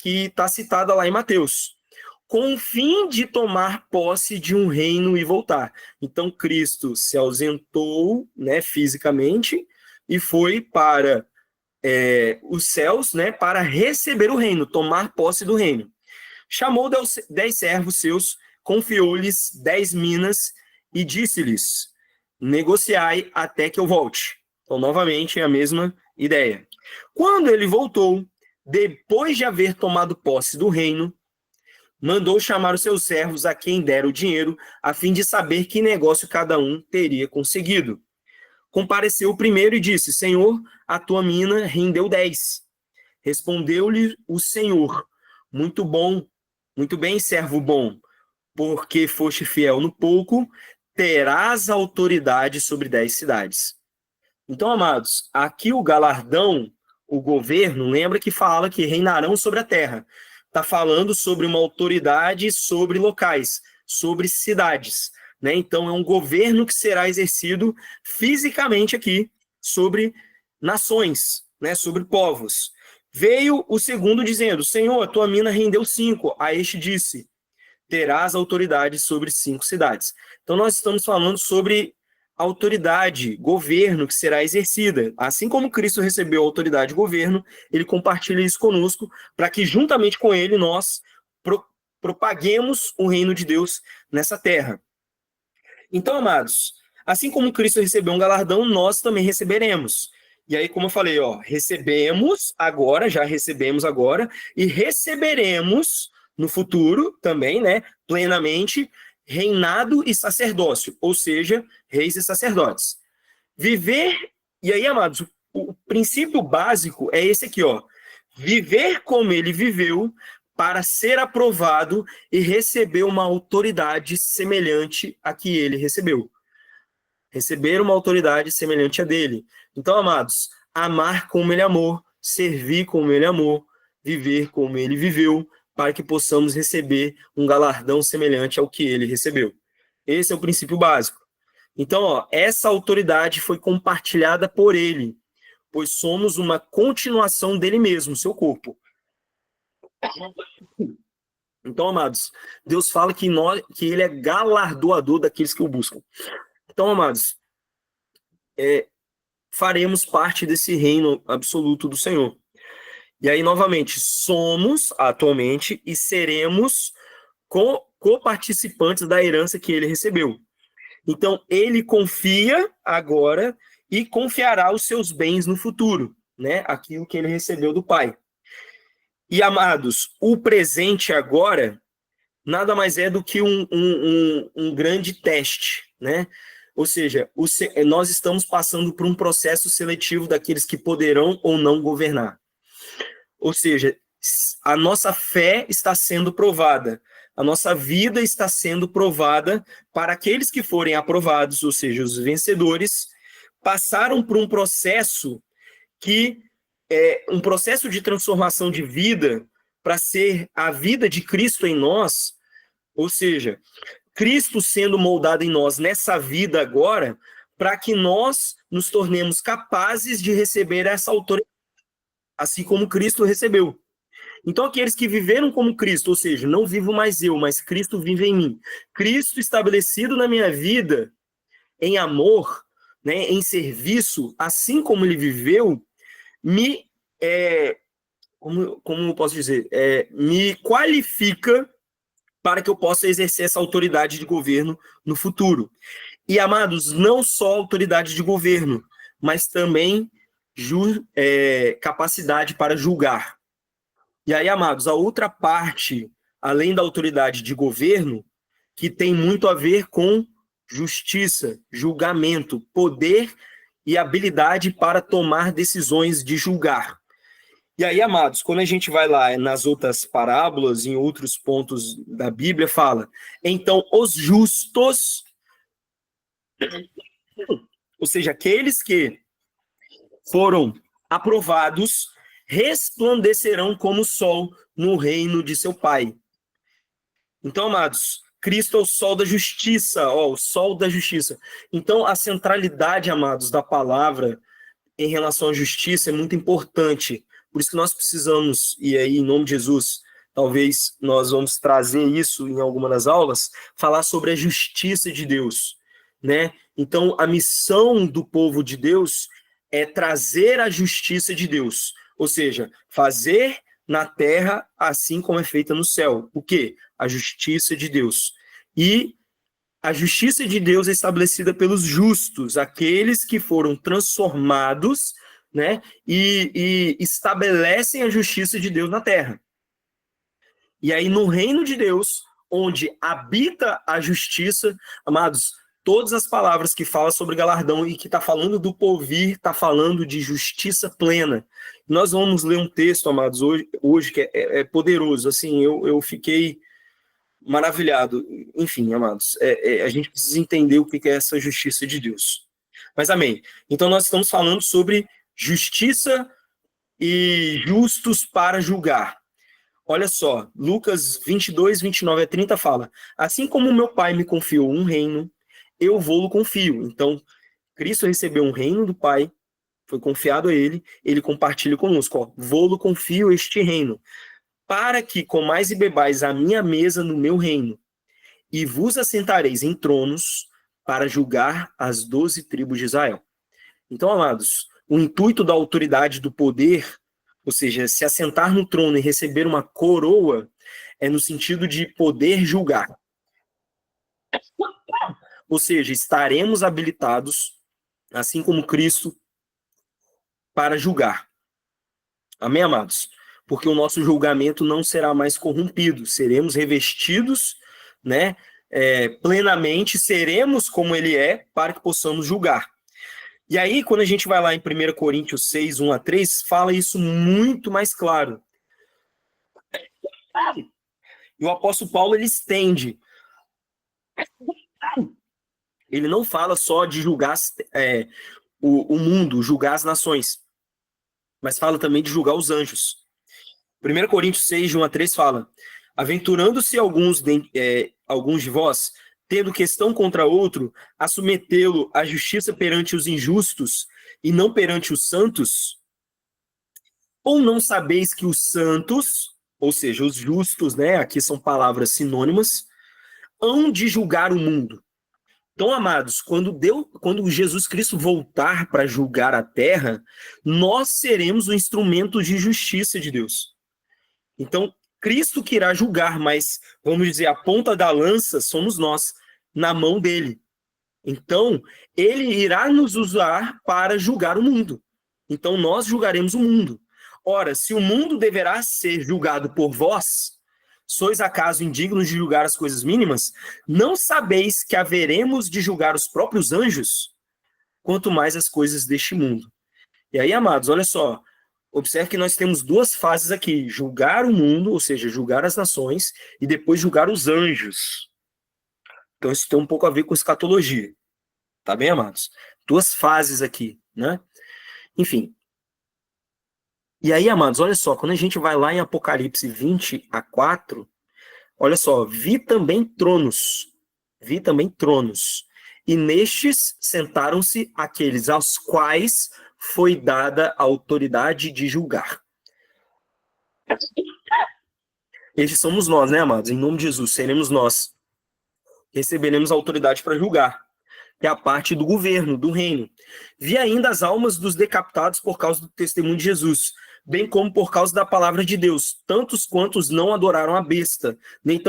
que está citada lá em Mateus, com o fim de tomar posse de um reino e voltar. Então, Cristo se ausentou, né, fisicamente e foi para os céus, né, para receber o reino, tomar posse do reino. Chamou 10 servos seus, confiou-lhes 10 minas e disse-lhes: negociai até que eu volte. Então, novamente, é a mesma ideia. Quando ele voltou, depois de haver tomado posse do reino, mandou chamar os seus servos a quem dera o dinheiro, a fim de saber que negócio cada um teria conseguido. Compareceu o primeiro e disse: Senhor, a tua mina rendeu 10. Respondeu-lhe o Senhor: muito bom, muito bem, servo bom, porque foste fiel no pouco, terás autoridade sobre 10 cidades. Então, amados, aqui o galardão, o governo, lembra que fala que reinarão sobre a terra. Está falando sobre uma autoridade sobre locais, sobre cidades, né? Então, é um governo que será exercido fisicamente aqui sobre nações, né? Sobre povos. Veio o segundo dizendo: Senhor, a tua mina rendeu 5. A este disse: terás autoridade sobre 5 cidades. Então, nós estamos falando sobre autoridade, governo que será exercida. Assim como Cristo recebeu autoridade e governo, ele compartilha isso conosco, para que juntamente com ele nós propaguemos o reino de Deus nessa terra. Então, amados, assim como Cristo recebeu um galardão, nós também receberemos. E aí, como eu falei, já recebemos agora, e receberemos no futuro também, né, plenamente, reinado e sacerdócio, ou seja, reis e sacerdotes. Viver, e aí, amados, o princípio básico é esse aqui, viver como ele viveu para ser aprovado e receber uma autoridade semelhante a que ele recebeu. Receber uma autoridade semelhante a dele. Então, amados, amar como ele amou, servir como ele amou, viver como ele viveu, para que possamos receber um galardão semelhante ao que ele recebeu. Esse é o princípio básico. Então, essa autoridade foi compartilhada por ele, pois somos uma continuação dele mesmo, seu corpo. Então, amados, Deus fala que ele é galardoador daqueles que o buscam. Então, amados, faremos parte desse reino absoluto do Senhor. E aí, novamente, somos atualmente e seremos coparticipantes da herança que ele recebeu. Então, ele confia agora e confiará os seus bens no futuro, né? Aquilo que ele recebeu do Pai. E, amados, o presente agora nada mais é do que um grande teste, né? Ou seja, nós estamos passando por um processo seletivo daqueles que poderão ou não governar. Ou seja, a nossa fé está sendo provada, a nossa vida está sendo provada para aqueles que forem aprovados, ou seja, os vencedores, passaram por um processo que é um processo de transformação de vida para ser a vida de Cristo em nós, ou seja, Cristo sendo moldado em nós nessa vida agora, para que nós nos tornemos capazes de receber essa autoridade, assim como Cristo recebeu. Então, aqueles que viveram como Cristo, ou seja, não vivo mais eu, mas Cristo vive em mim. Cristo estabelecido na minha vida, em amor, né, em serviço, assim como ele viveu, me, como eu posso dizer, me qualifica para que eu possa exercer essa autoridade de governo no futuro. E, amados, não só autoridade de governo, mas também capacidade para julgar. E aí, amados, a outra parte, além da autoridade de governo, que tem muito a ver com justiça, julgamento, poder e habilidade para tomar decisões de julgar. E aí, amados, quando a gente vai lá nas outras parábolas, em outros pontos da Bíblia, fala, então os justos, ou seja, aqueles que foram aprovados, resplandecerão como o sol no reino de seu Pai. Então, amados, Cristo é o sol da justiça, o sol da justiça. Então, a centralidade, amados, da palavra em relação à justiça é muito importante. Por isso que nós precisamos, e aí, em nome de Jesus, talvez nós vamos trazer isso em alguma das aulas, falar sobre a justiça de Deus, né? Então, a missão do povo de Deus é trazer a justiça de Deus, ou seja, fazer na terra assim como é feita no céu. O quê? A justiça de Deus. E a justiça de Deus é estabelecida pelos justos, aqueles que foram transformados, né, e estabelecem a justiça de Deus na terra. E aí, no reino de Deus, onde habita a justiça, amados, todas as palavras que falam sobre galardão e que está falando do porvir, está falando de justiça plena. Nós vamos ler um texto, amados, hoje que é poderoso. Assim, eu fiquei maravilhado. Enfim, amados, a gente precisa entender o que é essa justiça de Deus. Mas amém. Então nós estamos falando sobre justiça e justos para julgar. Olha só, Lucas 22, 29 a 30 fala, assim como meu pai me confiou um reino, eu vou-lo confio. Então, Cristo recebeu um reino do Pai, foi confiado a ele compartilha conosco. Vou-lo confio este reino, para que comais e bebais a minha mesa no meu reino, e vos assentareis em tronos para julgar as 12 tribos de Israel. Então, amados, o intuito da autoridade do poder, ou seja, se assentar no trono e receber uma coroa, é no sentido de poder julgar. Ou seja, estaremos habilitados, assim como Cristo, para julgar. Amém, amados? Porque o nosso julgamento não será mais corrompido, seremos revestidos, né, plenamente, seremos como ele é, para que possamos julgar. E aí, quando a gente vai lá em 1 Coríntios 6, 1 a 3, fala isso muito mais claro. E o apóstolo Paulo, ele estende. Ele não fala só de julgar o mundo, julgar as nações, mas fala também de julgar os anjos. 1 Coríntios 6, 1 a 3 fala, aventurando-se alguns de vós, tendo questão contra outro, a submetê-lo à justiça perante os injustos e não perante os santos? Ou não sabeis que os santos, ou seja, os justos, né, aqui são palavras sinônimas, hão de julgar o mundo? Então, amados, quando Jesus Cristo voltar para julgar a terra, nós seremos o instrumento de justiça de Deus. Então, Cristo que irá julgar, mas, vamos dizer, a ponta da lança somos nós, na mão dele. Então, ele irá nos usar para julgar o mundo. Então, nós julgaremos o mundo. Ora, se o mundo deverá ser julgado por vós, sois acaso indignos de julgar as coisas mínimas? Não sabeis que haveremos de julgar os próprios anjos? Quanto mais as coisas deste mundo. E aí, amados, olha só, observe que nós temos duas fases aqui, julgar o mundo, ou seja, julgar as nações, e depois julgar os anjos. Então isso tem um pouco a ver com escatologia. Tá bem, amados? duas fases aqui, né? Enfim. E aí, amados, olha só, quando a gente vai lá em Apocalipse 20:4, olha só, vi também tronos, e nestes sentaram-se aqueles aos quais foi dada a autoridade de julgar. Estes somos nós, né, amados? Em nome de Jesus, seremos nós. Receberemos a autoridade para julgar, que é a parte do governo, do reino. Vi ainda as almas dos decapitados por causa do testemunho de Jesus, bem como por causa da palavra de Deus, tantos quantos não adoraram a besta, nem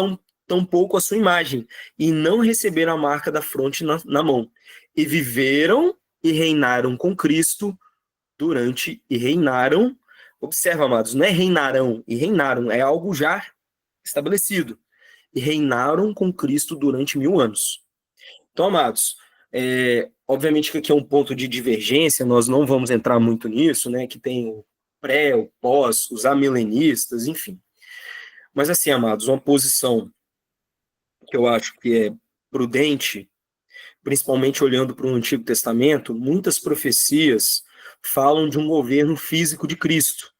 tampouco a sua imagem, e não receberam a marca da fronte na mão. E viveram e reinaram com Cristo e reinaram. Observa, amados, não é reinarão e reinaram, é algo já estabelecido. E reinaram com Cristo durante 1000 anos. Então, amados, obviamente que aqui é um ponto de divergência, nós não vamos entrar muito nisso, né? Que tem o pré, o pós, os amilenistas, enfim. Mas assim, amados, uma posição que eu acho que é prudente, principalmente olhando para o Antigo Testamento, muitas profecias falam de um governo físico de Cristo.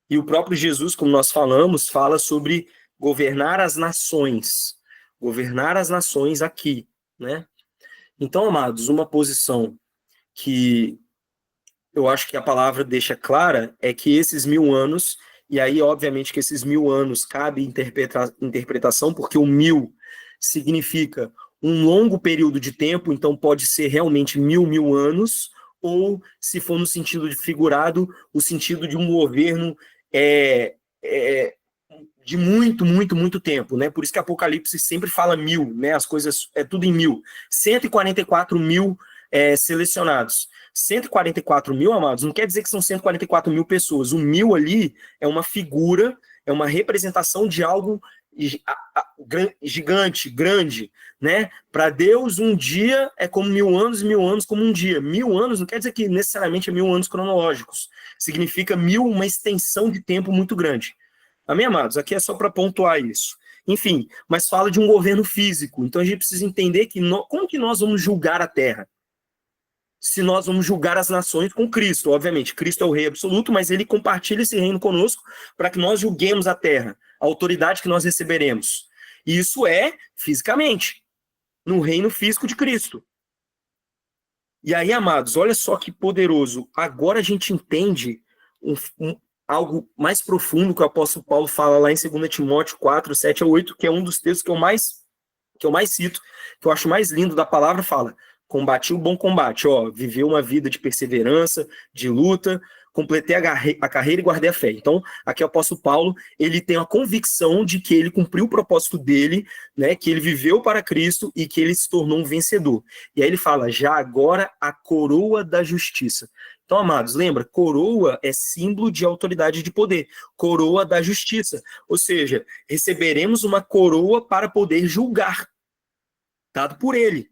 E o próprio Jesus, como nós falamos, fala sobre governar as nações aqui, né? Então, amados, uma posição que eu acho que a palavra deixa clara é que esses 1000 anos, e aí, obviamente, que esses 1000 anos cabe interpretação, porque o 1000 significa um longo período de tempo, então pode ser realmente 1000 anos, ou, se for no sentido de figurado, o sentido de um governo de muito tempo, né? Por isso que Apocalipse sempre fala 1000, né? As coisas é tudo em 1000. 144.000 selecionados. 144.000, amados, não quer dizer que são 144.000 pessoas. O 1000 ali é uma figura, é uma representação de algo gigante, grande, né? Para Deus, um dia é como 1000 anos e 1000 anos como um dia. 1000 anos não quer dizer que necessariamente é 1000 anos cronológicos. Significa 1000, uma extensão de tempo muito grande. Amém, amados? Aqui é só para pontuar isso. Enfim, mas fala de um governo físico. Então a gente precisa entender que como que nós vamos julgar a terra? Se nós vamos julgar as nações com Cristo, obviamente. Cristo é o rei absoluto, mas ele compartilha esse reino conosco para que nós julguemos a terra, a autoridade que nós receberemos. E isso é fisicamente, no reino físico de Cristo. E aí, amados, olha só que poderoso. Agora a gente entende algo mais profundo que o apóstolo Paulo fala lá em 2 Timóteo 4, 7-8, que é um dos textos que eu mais cito, que eu acho mais lindo da palavra, fala: combati o bom combate, viveu uma vida de perseverança, de luta, completei a carreira e guardei a fé. Então, aqui o apóstolo Paulo, ele tem a convicção de que ele cumpriu o propósito dele, né, que ele viveu para Cristo e que ele se tornou um vencedor. E aí ele fala: já agora a coroa da justiça. Então, amados, lembra, coroa é símbolo de autoridade e de poder, coroa da justiça, ou seja, receberemos uma coroa para poder julgar, dado por ele.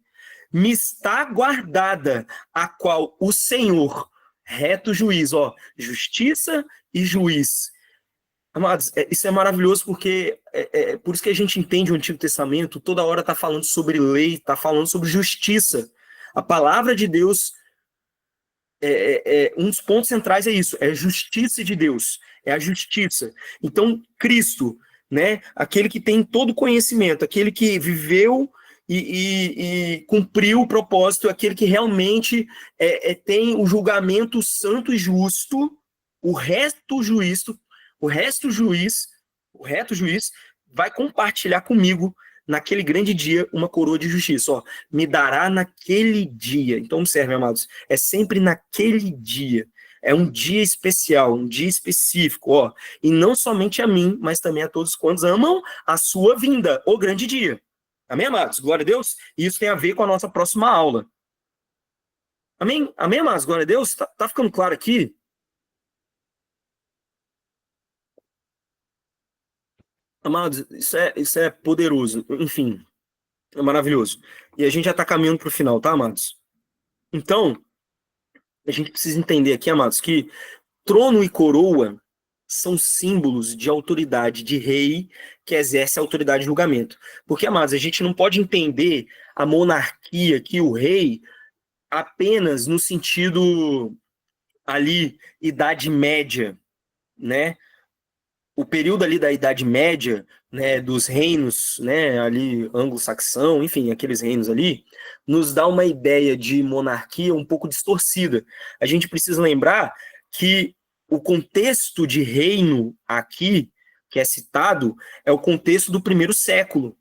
Me está guardada, a qual o Senhor, reto juiz, justiça e juiz. Amados, isso é maravilhoso porque por isso que a gente entende o Antigo Testamento, toda hora está falando sobre lei, está falando sobre justiça. A palavra de Deus, um dos pontos centrais é isso, é a justiça de Deus, é a justiça. Então, Cristo, né, aquele que tem todo conhecimento, aquele que viveu e cumpriu o propósito, aquele que realmente tem o julgamento santo e justo, o reto juiz vai compartilhar comigo naquele grande dia uma coroa de justiça. Me dará naquele dia. Então, observe, amados, é sempre naquele dia. É um dia especial, um dia específico, e não somente a mim, mas também a todos quantos amam a sua vinda, o grande dia. Amém, amados? Glória a Deus. E isso tem a ver com a nossa próxima aula. Amém? Amém, amados? Glória a Deus. Tá ficando claro aqui? Amados, isso é poderoso. Enfim, é maravilhoso. E a gente já está caminhando para o final, tá, amados? Então, a gente precisa entender aqui, amados, que trono e coroa são símbolos de autoridade, de rei que exerce a autoridade de julgamento. Porque, amados, a gente não pode entender a monarquia que o rei apenas no sentido ali, Idade Média, né? O período ali da Idade Média, né, dos reinos, né, ali anglo-saxão, enfim, aqueles reinos ali, nos dá uma ideia de monarquia um pouco distorcida. A gente precisa lembrar que o contexto de reino aqui, que é citado, é o contexto do primeiro século,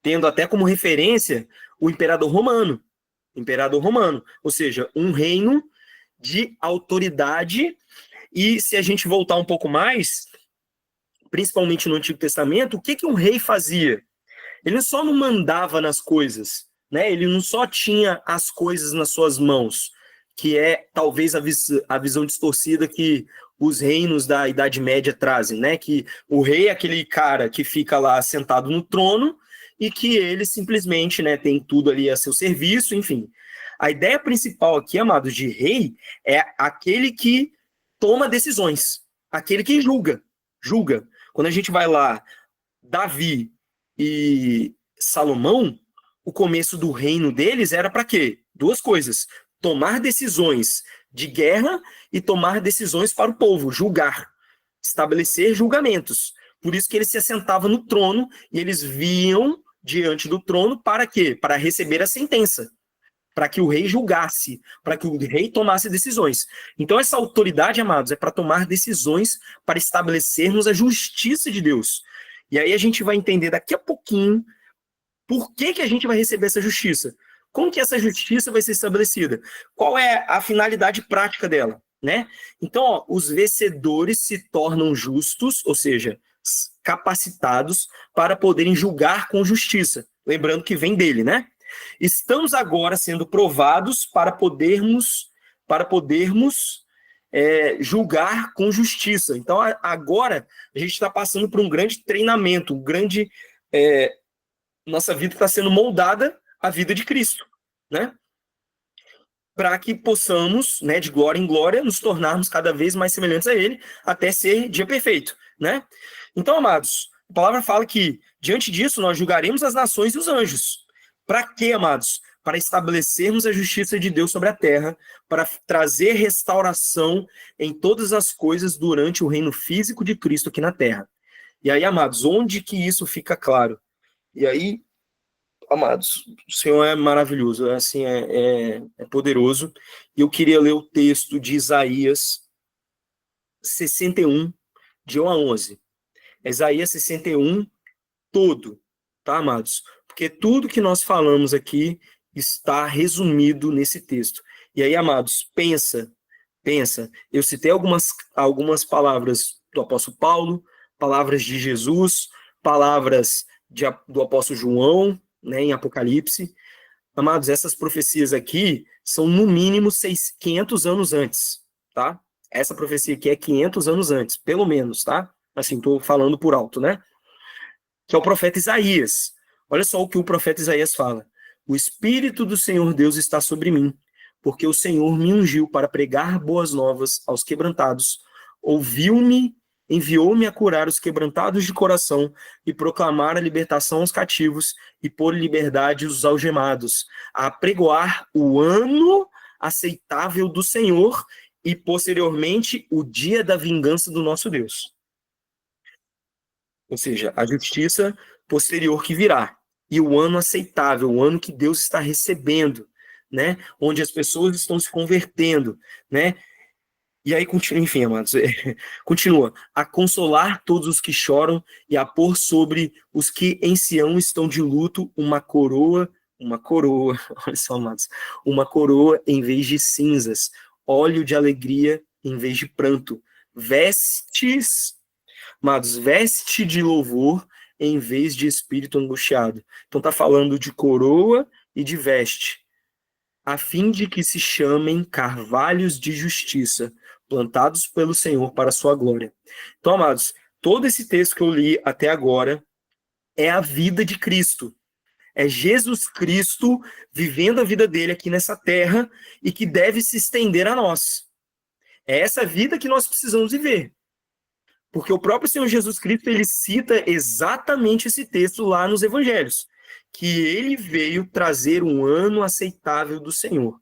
tendo até como referência o imperador romano, ou seja, um reino de autoridade. E se a gente voltar um pouco mais, principalmente no Antigo Testamento, o que que um rei fazia? Ele só não mandava nas coisas, né? Ele não só tinha as coisas nas suas mãos, que é talvez a visão distorcida que os reinos da Idade Média trazem, né? Que o rei é aquele cara que fica lá sentado no trono e que ele simplesmente, né, tem tudo ali a seu serviço, enfim. A ideia principal aqui, amados, de rei é aquele que toma decisões, aquele que julga. Quando a gente vai lá, Davi e Salomão, o começo do reino deles era para quê? Duas coisas: tomar decisões de guerra e tomar decisões para o povo, julgar, estabelecer julgamentos. Por isso que eles se assentavam no trono e eles viam diante do trono para quê? Para receber a sentença, para que o rei julgasse, para que o rei tomasse decisões. Então, essa autoridade, amados, é para tomar decisões, para estabelecermos a justiça de Deus. E aí a gente vai entender daqui a pouquinho por que que a gente vai receber essa justiça. Como que essa justiça vai ser estabelecida? Qual é a finalidade prática dela, né? Então, ó, os vencedores se tornam justos, ou seja, capacitados para poderem julgar com justiça. Lembrando que vem dele, né? Estamos agora sendo provados para podermos julgar com justiça. Então, agora a gente está passando por um grande treinamento, nossa vida está sendo moldada à vida de Cristo, né? Para que possamos, né, de glória em glória, nos tornarmos cada vez mais semelhantes a Ele, até ser dia perfeito, né? Então, amados, a palavra fala que, diante disso, nós julgaremos as nações e os anjos. Para quê, amados? Para estabelecermos a justiça de Deus sobre a terra, para trazer restauração em todas as coisas durante o reino físico de Cristo aqui na terra. E aí, amados, onde que isso fica claro? E aí, amados, o Senhor é maravilhoso, assim, é poderoso. E eu queria ler o texto de Isaías 61, de 1 a 11. Isaías 61, todo, tá, amados? Porque tudo que nós falamos aqui está resumido nesse texto. E aí, amados, pensa. Eu citei algumas palavras do apóstolo Paulo, palavras de Jesus, palavras do apóstolo João, né, em Apocalipse. Amados, essas profecias aqui são no mínimo 500 anos antes, tá? Essa profecia aqui é 500 anos antes, pelo menos, tá? Assim, estou falando por alto, né? Que é o profeta Isaías. Olha só o que o profeta Isaías fala. O Espírito do Senhor Deus está sobre mim, porque o Senhor me ungiu para pregar boas novas aos quebrantados, enviou-me a curar os quebrantados de coração e proclamar a libertação aos cativos e pôr em liberdade os algemados, a apregoar o ano aceitável do Senhor e, posteriormente, o dia da vingança do nosso Deus. Ou seja, a justiça posterior que virá. E o ano aceitável, o ano que Deus está recebendo, né? Onde as pessoas estão se convertendo, né? E aí, enfim, amados, continua. A consolar todos os que choram e a pôr sobre os que em Sião estão de luto uma coroa, olha só, amados, uma coroa em vez de cinzas, óleo de alegria em vez de pranto, veste de louvor em vez de espírito angustiado. Então tá falando de coroa e de veste, a fim de que se chamem carvalhos de justiça, plantados pelo Senhor para a sua glória. Então, amados, todo esse texto que eu li até agora é a vida de Cristo. É Jesus Cristo vivendo a vida dele aqui nessa terra e que deve se estender a nós. É essa vida que nós precisamos viver. Porque o próprio Senhor Jesus Cristo, ele cita exatamente esse texto lá nos evangelhos. que ele veio trazer um ano aceitável do Senhor.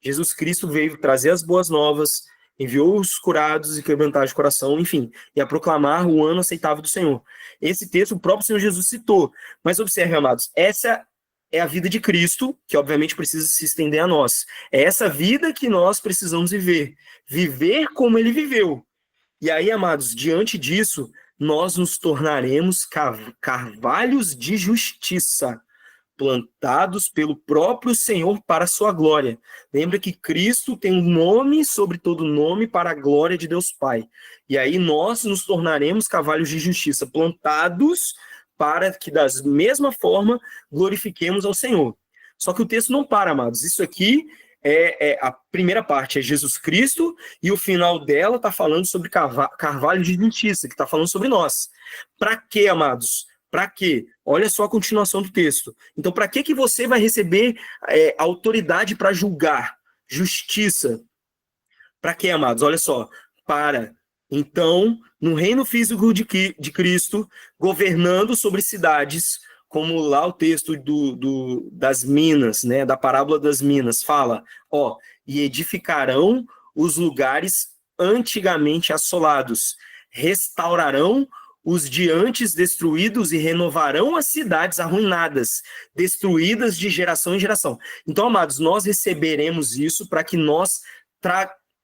Jesus Cristo veio trazer as boas novas, enviou os curados e quebrantados de coração, enfim, e a proclamar o ano aceitável do Senhor. Esse texto o próprio Senhor Jesus citou. Mas observe, amados, essa é a vida de Cristo, que obviamente precisa se estender a nós. É essa vida que nós precisamos viver. Viver como ele viveu. E aí, amados, diante disso, nós nos tornaremos carvalhos de justiça, plantados pelo próprio Senhor para a sua glória. Lembra que Cristo tem um nome sobre todo nome para a glória de Deus Pai. E aí nós nos tornaremos carvalhos de justiça, plantados para que, da mesma forma, glorifiquemos ao Senhor. Só que o texto não para, amados. Isso aqui a primeira parte é Jesus Cristo, e o final dela está falando sobre carvalho de justiça, que está falando sobre nós. Para quê, amados? Para quê? Olha só a continuação do texto. Então, para que você vai receber autoridade para julgar? Justiça. Para quê, amados? Olha só. Para, então, no reino físico de Cristo, governando sobre cidades, como lá o texto das minas, né, da parábola das minas, fala, e edificarão os lugares antigamente assolados, restaurarão os de antes destruídos e renovarão as cidades arruinadas, destruídas de geração em geração. Então, amados, nós receberemos isso para que nós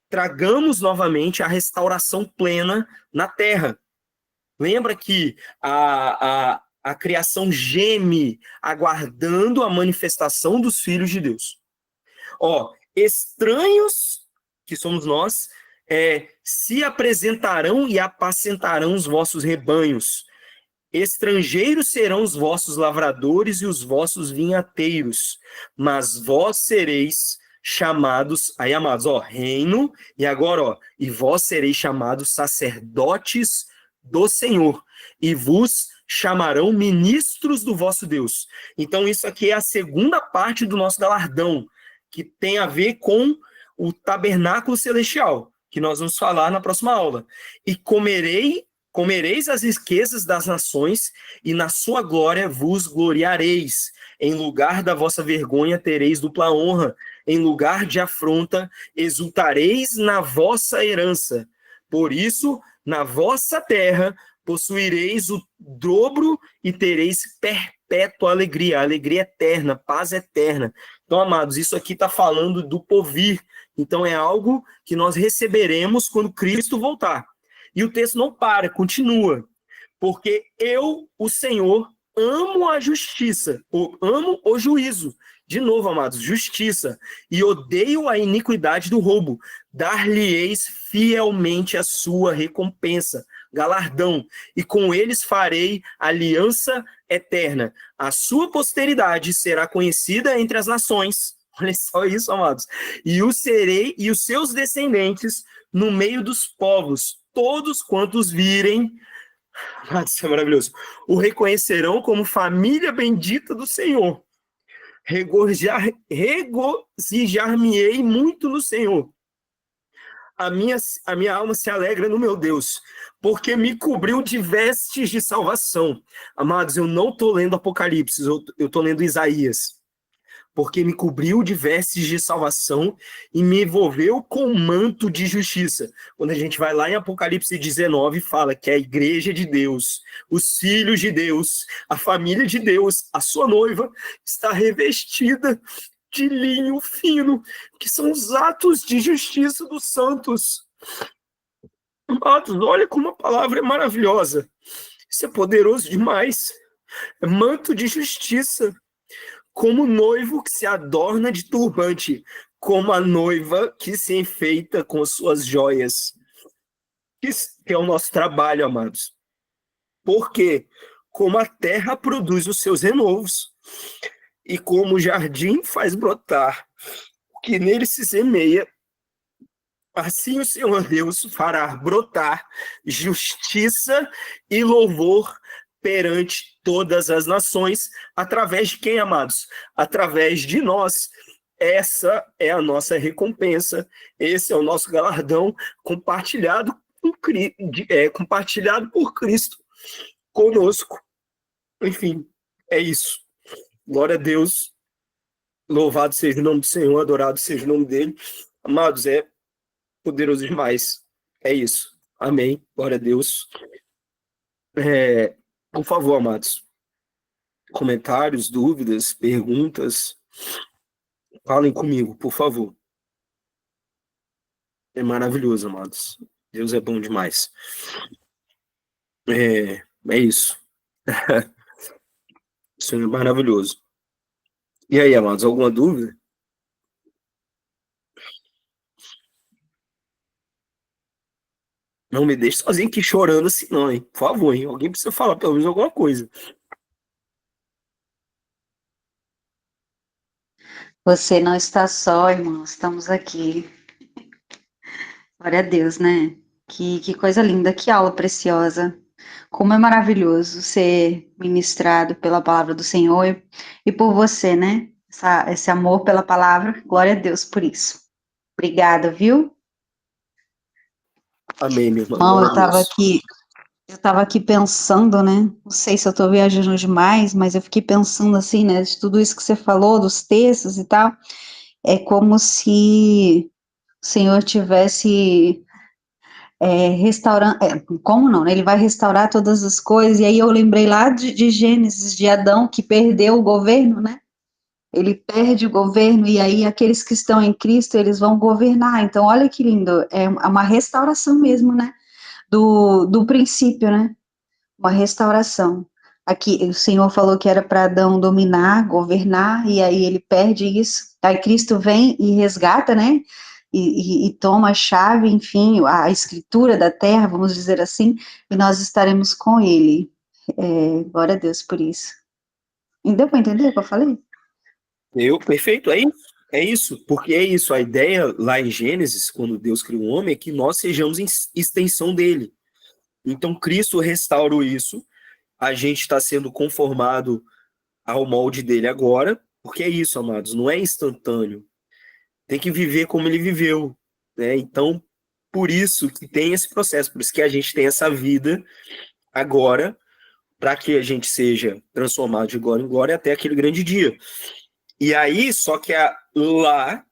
tragamos novamente a restauração plena na terra. Lembra que a criação geme, aguardando a manifestação dos filhos de Deus. Estranhos, que somos nós, se apresentarão e apacentarão os vossos rebanhos. Estrangeiros serão os vossos lavradores e os vossos vinhateiros, mas vós sereis chamados, aí amados, reino, e agora, e vós sereis chamados sacerdotes do Senhor, e vos chamarão ministros do vosso Deus. Então isso aqui é a segunda parte do nosso galardão, que tem a ver com o tabernáculo celestial, que nós vamos falar na próxima aula. E comereis as riquezas das nações, e na sua glória vos gloriareis. Em lugar da vossa vergonha tereis dupla honra, em lugar de afronta exultareis na vossa herança. Por isso, na vossa terra possuireis o dobro e tereis perpétua alegria eterna, paz eterna. Então, amados, isso aqui está falando do porvir. Então, é algo que nós receberemos quando Cristo voltar. E o texto não para, continua. Porque eu, o Senhor, amo a justiça, amo o juízo. De novo, amados, justiça. E odeio a iniquidade do roubo. Dar-lhe-eis fielmente a sua recompensa, galardão. E com eles farei aliança eterna. A sua posteridade será conhecida entre as nações. Olha só isso, amados. E os seus descendentes no meio dos povos. Todos quantos virem, isso é maravilhoso, o reconhecerão como família bendita do Senhor. Regozijar-me-ei muito no Senhor. A minha alma se alegra no meu Deus, porque me cobriu de vestes de salvação. Amados, eu não estou lendo Apocalipse, eu estou lendo Isaías. Porque me cobriu de vestes de salvação e me envolveu com manto de justiça. Quando a gente vai lá em Apocalipse 19, fala que a igreja de Deus, os filhos de Deus, a família de Deus, a sua noiva, está revestida de linho fino, que são os atos de justiça dos santos. Amados, olha como a palavra é maravilhosa. Isso é poderoso demais. É manto de justiça. Como noivo que se adorna de turbante, como a noiva que se enfeita com suas joias. Isso que é o nosso trabalho, amados. Porque como a terra produz os seus renovos, e como o jardim faz brotar o que nele se semeia, assim o Senhor Deus fará brotar justiça e louvor perante todas as nações, através de quem, amados? Através de nós. Essa é a nossa recompensa, esse é o nosso galardão compartilhado por Cristo conosco. Enfim, é isso. Glória a Deus. Louvado seja o nome do Senhor, adorado seja o nome dele. Amados, é poderoso demais. É isso. Amém. Glória a Deus. Por favor, amados, comentários, dúvidas, perguntas, falem comigo, por favor. É maravilhoso, amados. Deus é bom demais. É isso. Isso é maravilhoso. E aí, amados, alguma dúvida? Não me deixe sozinho aqui chorando assim, não, hein? Por favor, hein? Alguém precisa falar pelo menos alguma coisa. Você não está só, irmão, estamos aqui. Glória a Deus, né? Que coisa linda, que aula preciosa. Como é maravilhoso ser ministrado pela palavra do Senhor e por você, né? Esse amor pela palavra. Glória a Deus por isso. Obrigada, viu? Amém, minha irmã. Irmão, Glória a Deus. eu estava aqui pensando, né? Não sei se eu estou viajando demais, mas eu fiquei pensando assim, né? De tudo isso que você falou, dos textos e tal. É como se o Senhor tivesse restaurando, como não, né? Ele vai restaurar todas as coisas, e aí eu lembrei lá de Gênesis, de Adão, que perdeu o governo, né? Ele perde o governo, e aí aqueles que estão em Cristo, eles vão governar, então olha que lindo, é uma restauração mesmo, né? Do princípio, né? Uma restauração. Aqui, o Senhor falou que era para Adão dominar, governar, e aí ele perde isso. Aí Cristo vem e resgata, né? E toma a chave, enfim, a escritura da terra, vamos dizer assim, e nós estaremos com ele. Glória a Deus por isso. E deu para entender o que eu falei? Perfeito, é isso. É isso, porque é isso. A ideia lá em Gênesis, quando Deus criou o homem, é que nós sejamos extensão dele. Então, Cristo restaurou isso. A gente está sendo conformado ao molde dele agora, porque é isso, amados, não é instantâneo. Tem que viver como ele viveu, né? Então, por isso que tem esse processo, por isso que a gente tem essa vida agora, para que a gente seja transformado de glória em glória até aquele grande dia. E aí, só que lá,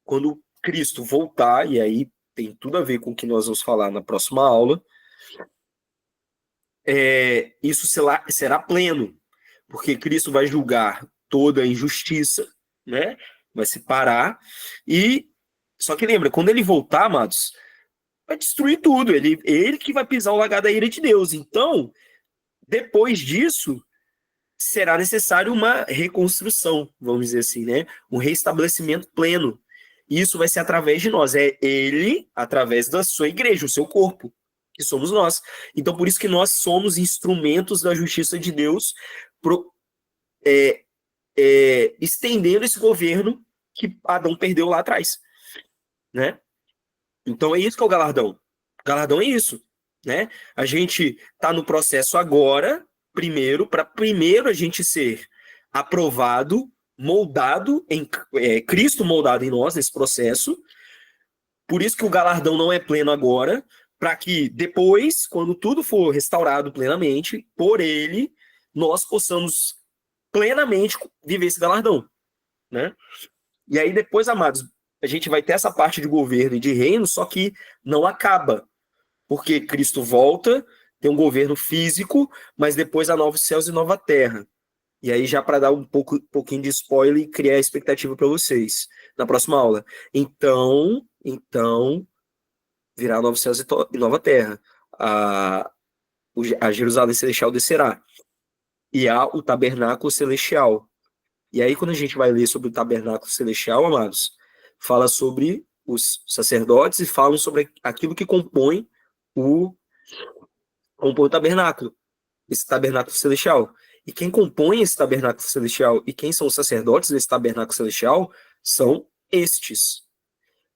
quando Cristo voltar, e aí tem tudo a ver com o que nós vamos falar na próxima aula, isso será pleno, porque Cristo vai julgar toda a injustiça, né? Vai separar, e só que lembra, quando ele voltar, amados, vai destruir tudo, ele que vai pisar o lagar da ira de Deus. Então, depois disso, será necessário uma reconstrução, vamos dizer assim, né? Um restabelecimento pleno. Isso vai ser através de nós, é ele através da sua igreja, o seu corpo, que somos nós. Então, por isso que nós somos instrumentos da justiça de Deus, pro, estendendo esse governo que Adão perdeu lá atrás, né? Então é isso que é o galardão. O galardão é isso, né? A gente está no processo agora, para primeiro a gente ser aprovado, moldado em Cristo moldado em nós nesse processo. Por isso que o galardão não é pleno agora, para que depois, quando tudo for restaurado plenamente por Ele, nós possamos plenamente viver esse galardão, né? E aí depois, amados, a gente vai ter essa parte de governo e de reino, só que não acaba, porque Cristo volta, tem um governo físico, mas depois há novos céus e nova terra. E aí já para dar pouquinho de spoiler e criar expectativa para vocês na próxima aula. Então virá novos céus e nova terra. A Jerusalém celestial descerá. E há o tabernáculo celestial. E aí, quando a gente vai ler sobre o tabernáculo celestial, amados, fala sobre os sacerdotes e falam sobre aquilo que compõe o tabernáculo, esse tabernáculo celestial. E quem compõe esse tabernáculo celestial e quem são os sacerdotes desse tabernáculo celestial são estes.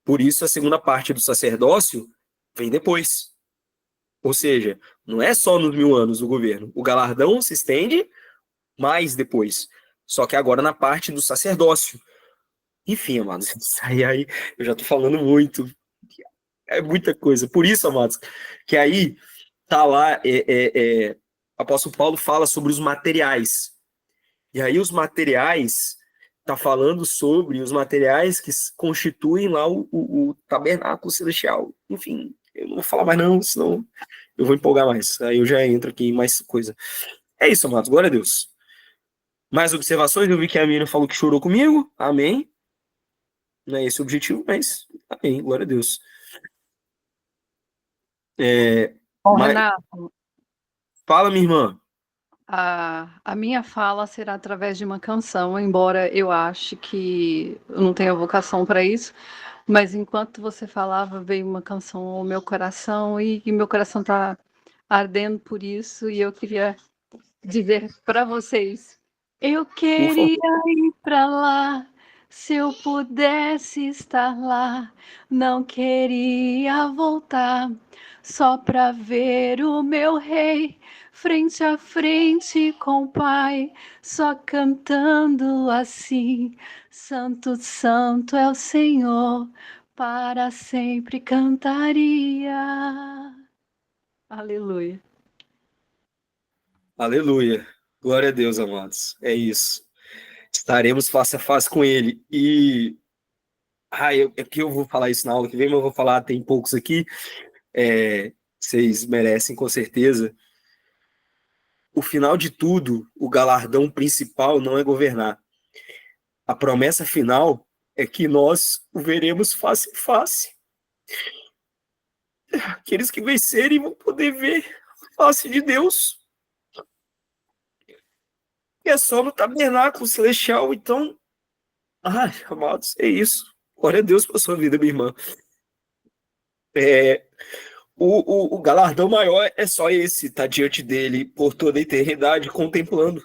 Por isso, a segunda parte do sacerdócio vem depois. Ou seja, não é só nos 1000 anos do governo. O galardão se estende mais depois. Só que agora na parte do sacerdócio. Enfim, amados, aí eu já tô falando muito. É muita coisa. Por isso, amados, que aí tá lá, apóstolo Paulo fala sobre os materiais. E aí os materiais, tá falando sobre os materiais que constituem lá o tabernáculo celestial. Enfim, eu não vou falar mais não, senão eu vou empolgar mais. Aí eu já entro aqui em mais coisa. É isso, amados. Glória a Deus. Mais observações? Eu vi que a menina falou que chorou comigo. Amém. Não é esse o objetivo, mas amém. Glória a Deus. Bom, Mas, Renato, fala, minha irmã. a minha fala será através de uma canção, embora eu ache que eu não tenha vocação para isso, mas enquanto você falava, veio uma canção ao meu coração e meu coração está ardendo por isso, e eu queria dizer para vocês: eu Por queria favor. ir para lá, se eu pudesse estar lá, não queria voltar, só para ver o meu rei, frente a frente com o Pai, só cantando assim: Santo, Santo é o Senhor, para sempre cantaria. Aleluia. Aleluia. Glória a Deus, amados. É isso. Estaremos face a face com ele. E é que eu vou falar isso na aula que vem, mas eu vou falar, tem poucos aqui. Vocês merecem, com certeza. O final de tudo, o galardão principal não é governar. A promessa final é que nós o veremos face a face. Aqueles que vencerem vão poder ver a face de Deus. E é só no tabernáculo celestial. Então, amados, é isso. Glória a Deus pela sua vida, minha irmã. É, o galardão maior é só esse, tá diante dele por toda a eternidade, contemplando.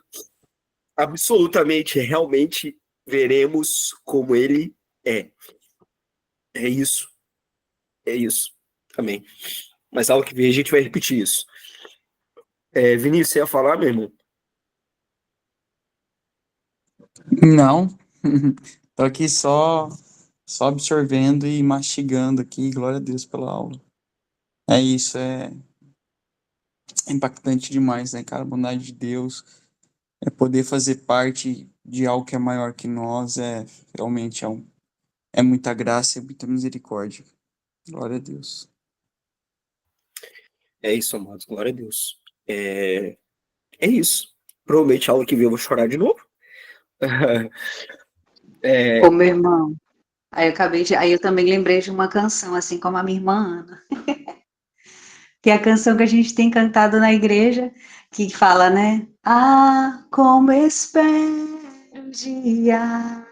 Absolutamente, realmente veremos como ele é. É isso. É isso. Amém. Mas aula que vem a gente vai repetir isso. Vinícius, você ia falar, meu irmão? Não, tô aqui só absorvendo e mastigando aqui, glória a Deus pela aula. É isso, é impactante demais, né, cara? A bondade de Deus, é poder fazer parte de algo que é maior que nós, realmente é muita graça e muita misericórdia. Glória a Deus. É isso, amados. Glória a Deus. É isso. Provavelmente a aula que vem eu vou chorar de novo. Ô, meu irmão, aí eu também lembrei de uma canção, assim como a minha irmã Ana, que é a canção que a gente tem cantado na igreja, que fala, né? Ah, como espero o dia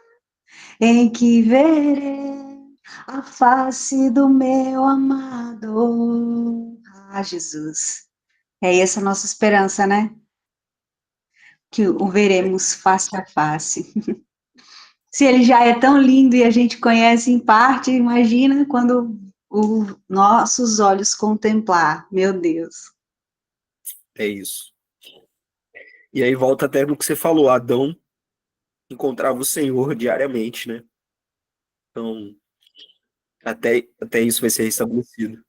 em que verei a face do meu amado. Ah, Jesus. É essa a nossa esperança, né? Que o veremos face a face. Se ele já é tão lindo e a gente conhece em parte, imagina quando os nossos olhos contemplar. Meu Deus. É isso. E aí volta até no que você falou, Adão encontrava o Senhor diariamente, né? Então, até isso vai ser restabelecido.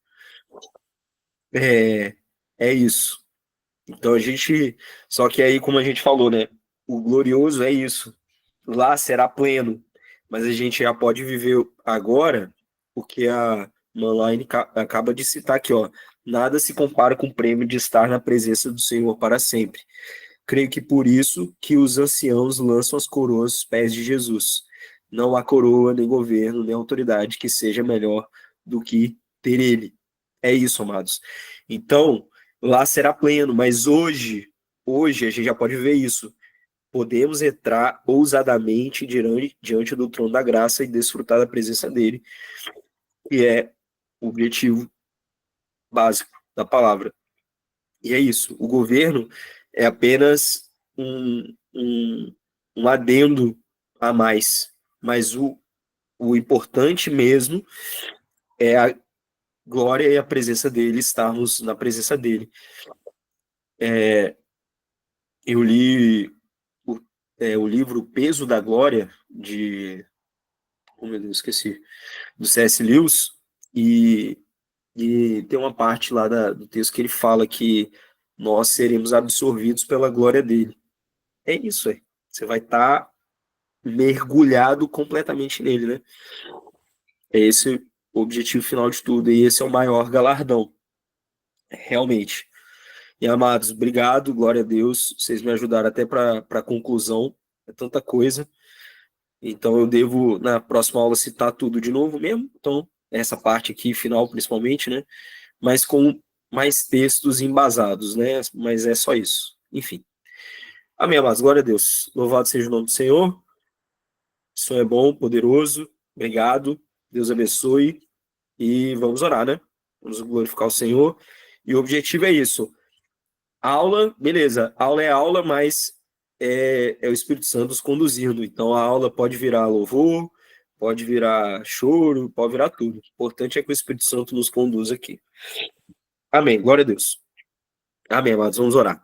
É, é isso. Então a gente. Só que aí, como a gente falou, né? O glorioso é isso. Lá será pleno. Mas a gente já pode viver agora, porque a Manline acaba de citar aqui, ó. Nada se compara com o prêmio de estar na presença do Senhor para sempre. Creio que por isso que os anciãos lançam as coroas aos pés de Jesus. Não há coroa, nem governo, nem autoridade que seja melhor do que ter ele. É isso, amados. Então, lá será pleno, mas hoje a gente já pode ver isso. Podemos entrar ousadamente diante do trono da graça e desfrutar da presença dele, que é o objetivo básico da palavra. E é isso. O governo é apenas um adendo a mais. Mas o importante mesmo é a glória e a presença dele, estarmos na presença dele. Eu li o livro Peso da Glória, oh meu Deus, esqueci, do C.S. Lewis, e, e tem uma parte lá do texto que ele fala que nós seremos absorvidos pela glória dele. É isso aí. Você vai estar mergulhado completamente nele, né? É esse o objetivo final de tudo, e esse é o maior galardão, realmente. E amados, obrigado, glória a Deus, vocês me ajudaram até para a conclusão, é tanta coisa. Então eu devo, na próxima aula, citar tudo de novo mesmo. Então, essa parte aqui, final principalmente, né? Mas com mais textos embasados, né? Mas é só isso. Enfim. Amém, amados. Glória a Deus. Louvado seja o nome do Senhor. O Senhor é bom, poderoso. Obrigado. Deus abençoe. E vamos orar, né? Vamos glorificar o Senhor. E o objetivo é isso. Aula, beleza. Aula é aula, mas é o Espírito Santo nos conduzindo. Então a aula pode virar louvor, pode virar choro, pode virar tudo. O importante é que o Espírito Santo nos conduza aqui. Amém. Glória a Deus. Amém, amados. Vamos orar.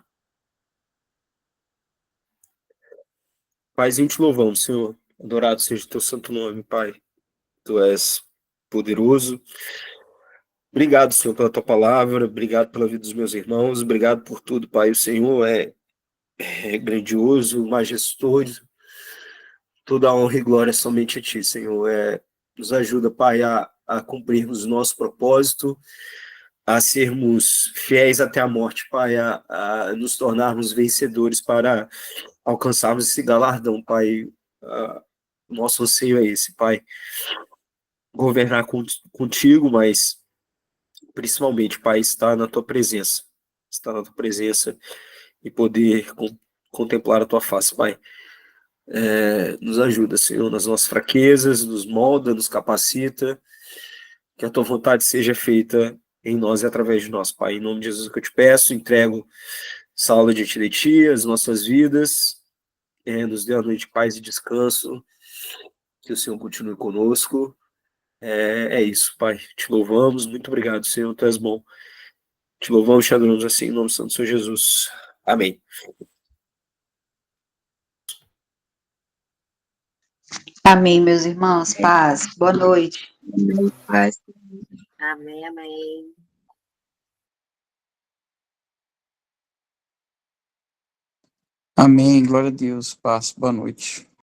Paizinho, te louvamos, Senhor. Adorado seja o teu santo nome, Pai. Tu és poderoso. Obrigado, Senhor, pela tua palavra. Obrigado pela vida dos meus irmãos. Obrigado por tudo, Pai. O Senhor é grandioso, majestoso. Toda a honra e glória somente a ti, Senhor. Nos ajuda, Pai, a cumprirmos o nosso propósito, a sermos fiéis até a morte, Pai, a nos tornarmos vencedores para alcançarmos esse galardão, Pai. Nosso anseio é esse, Pai. Governar contigo, mas principalmente, Pai, estar na tua presença. Estar na tua presença e poder contemplar a tua face, Pai. Nos ajuda, Senhor, nas nossas fraquezas, nos molda, nos capacita, que a tua vontade seja feita em nós e através de nós, Pai. Em nome de Jesus que eu te peço, entrego essa aula de ti, as nossas vidas, nos dê a noite de paz e descanso, que o Senhor continue conosco. É isso, Pai. Te louvamos, muito obrigado, Senhor, tu és bom. Te louvamos, te adoramos assim, em nome do Santo Senhor Jesus. Amém. Amém, meus irmãos. Paz. Boa noite. Paz. Amém, amém. Amém. Glória a Deus. Paz. Boa noite.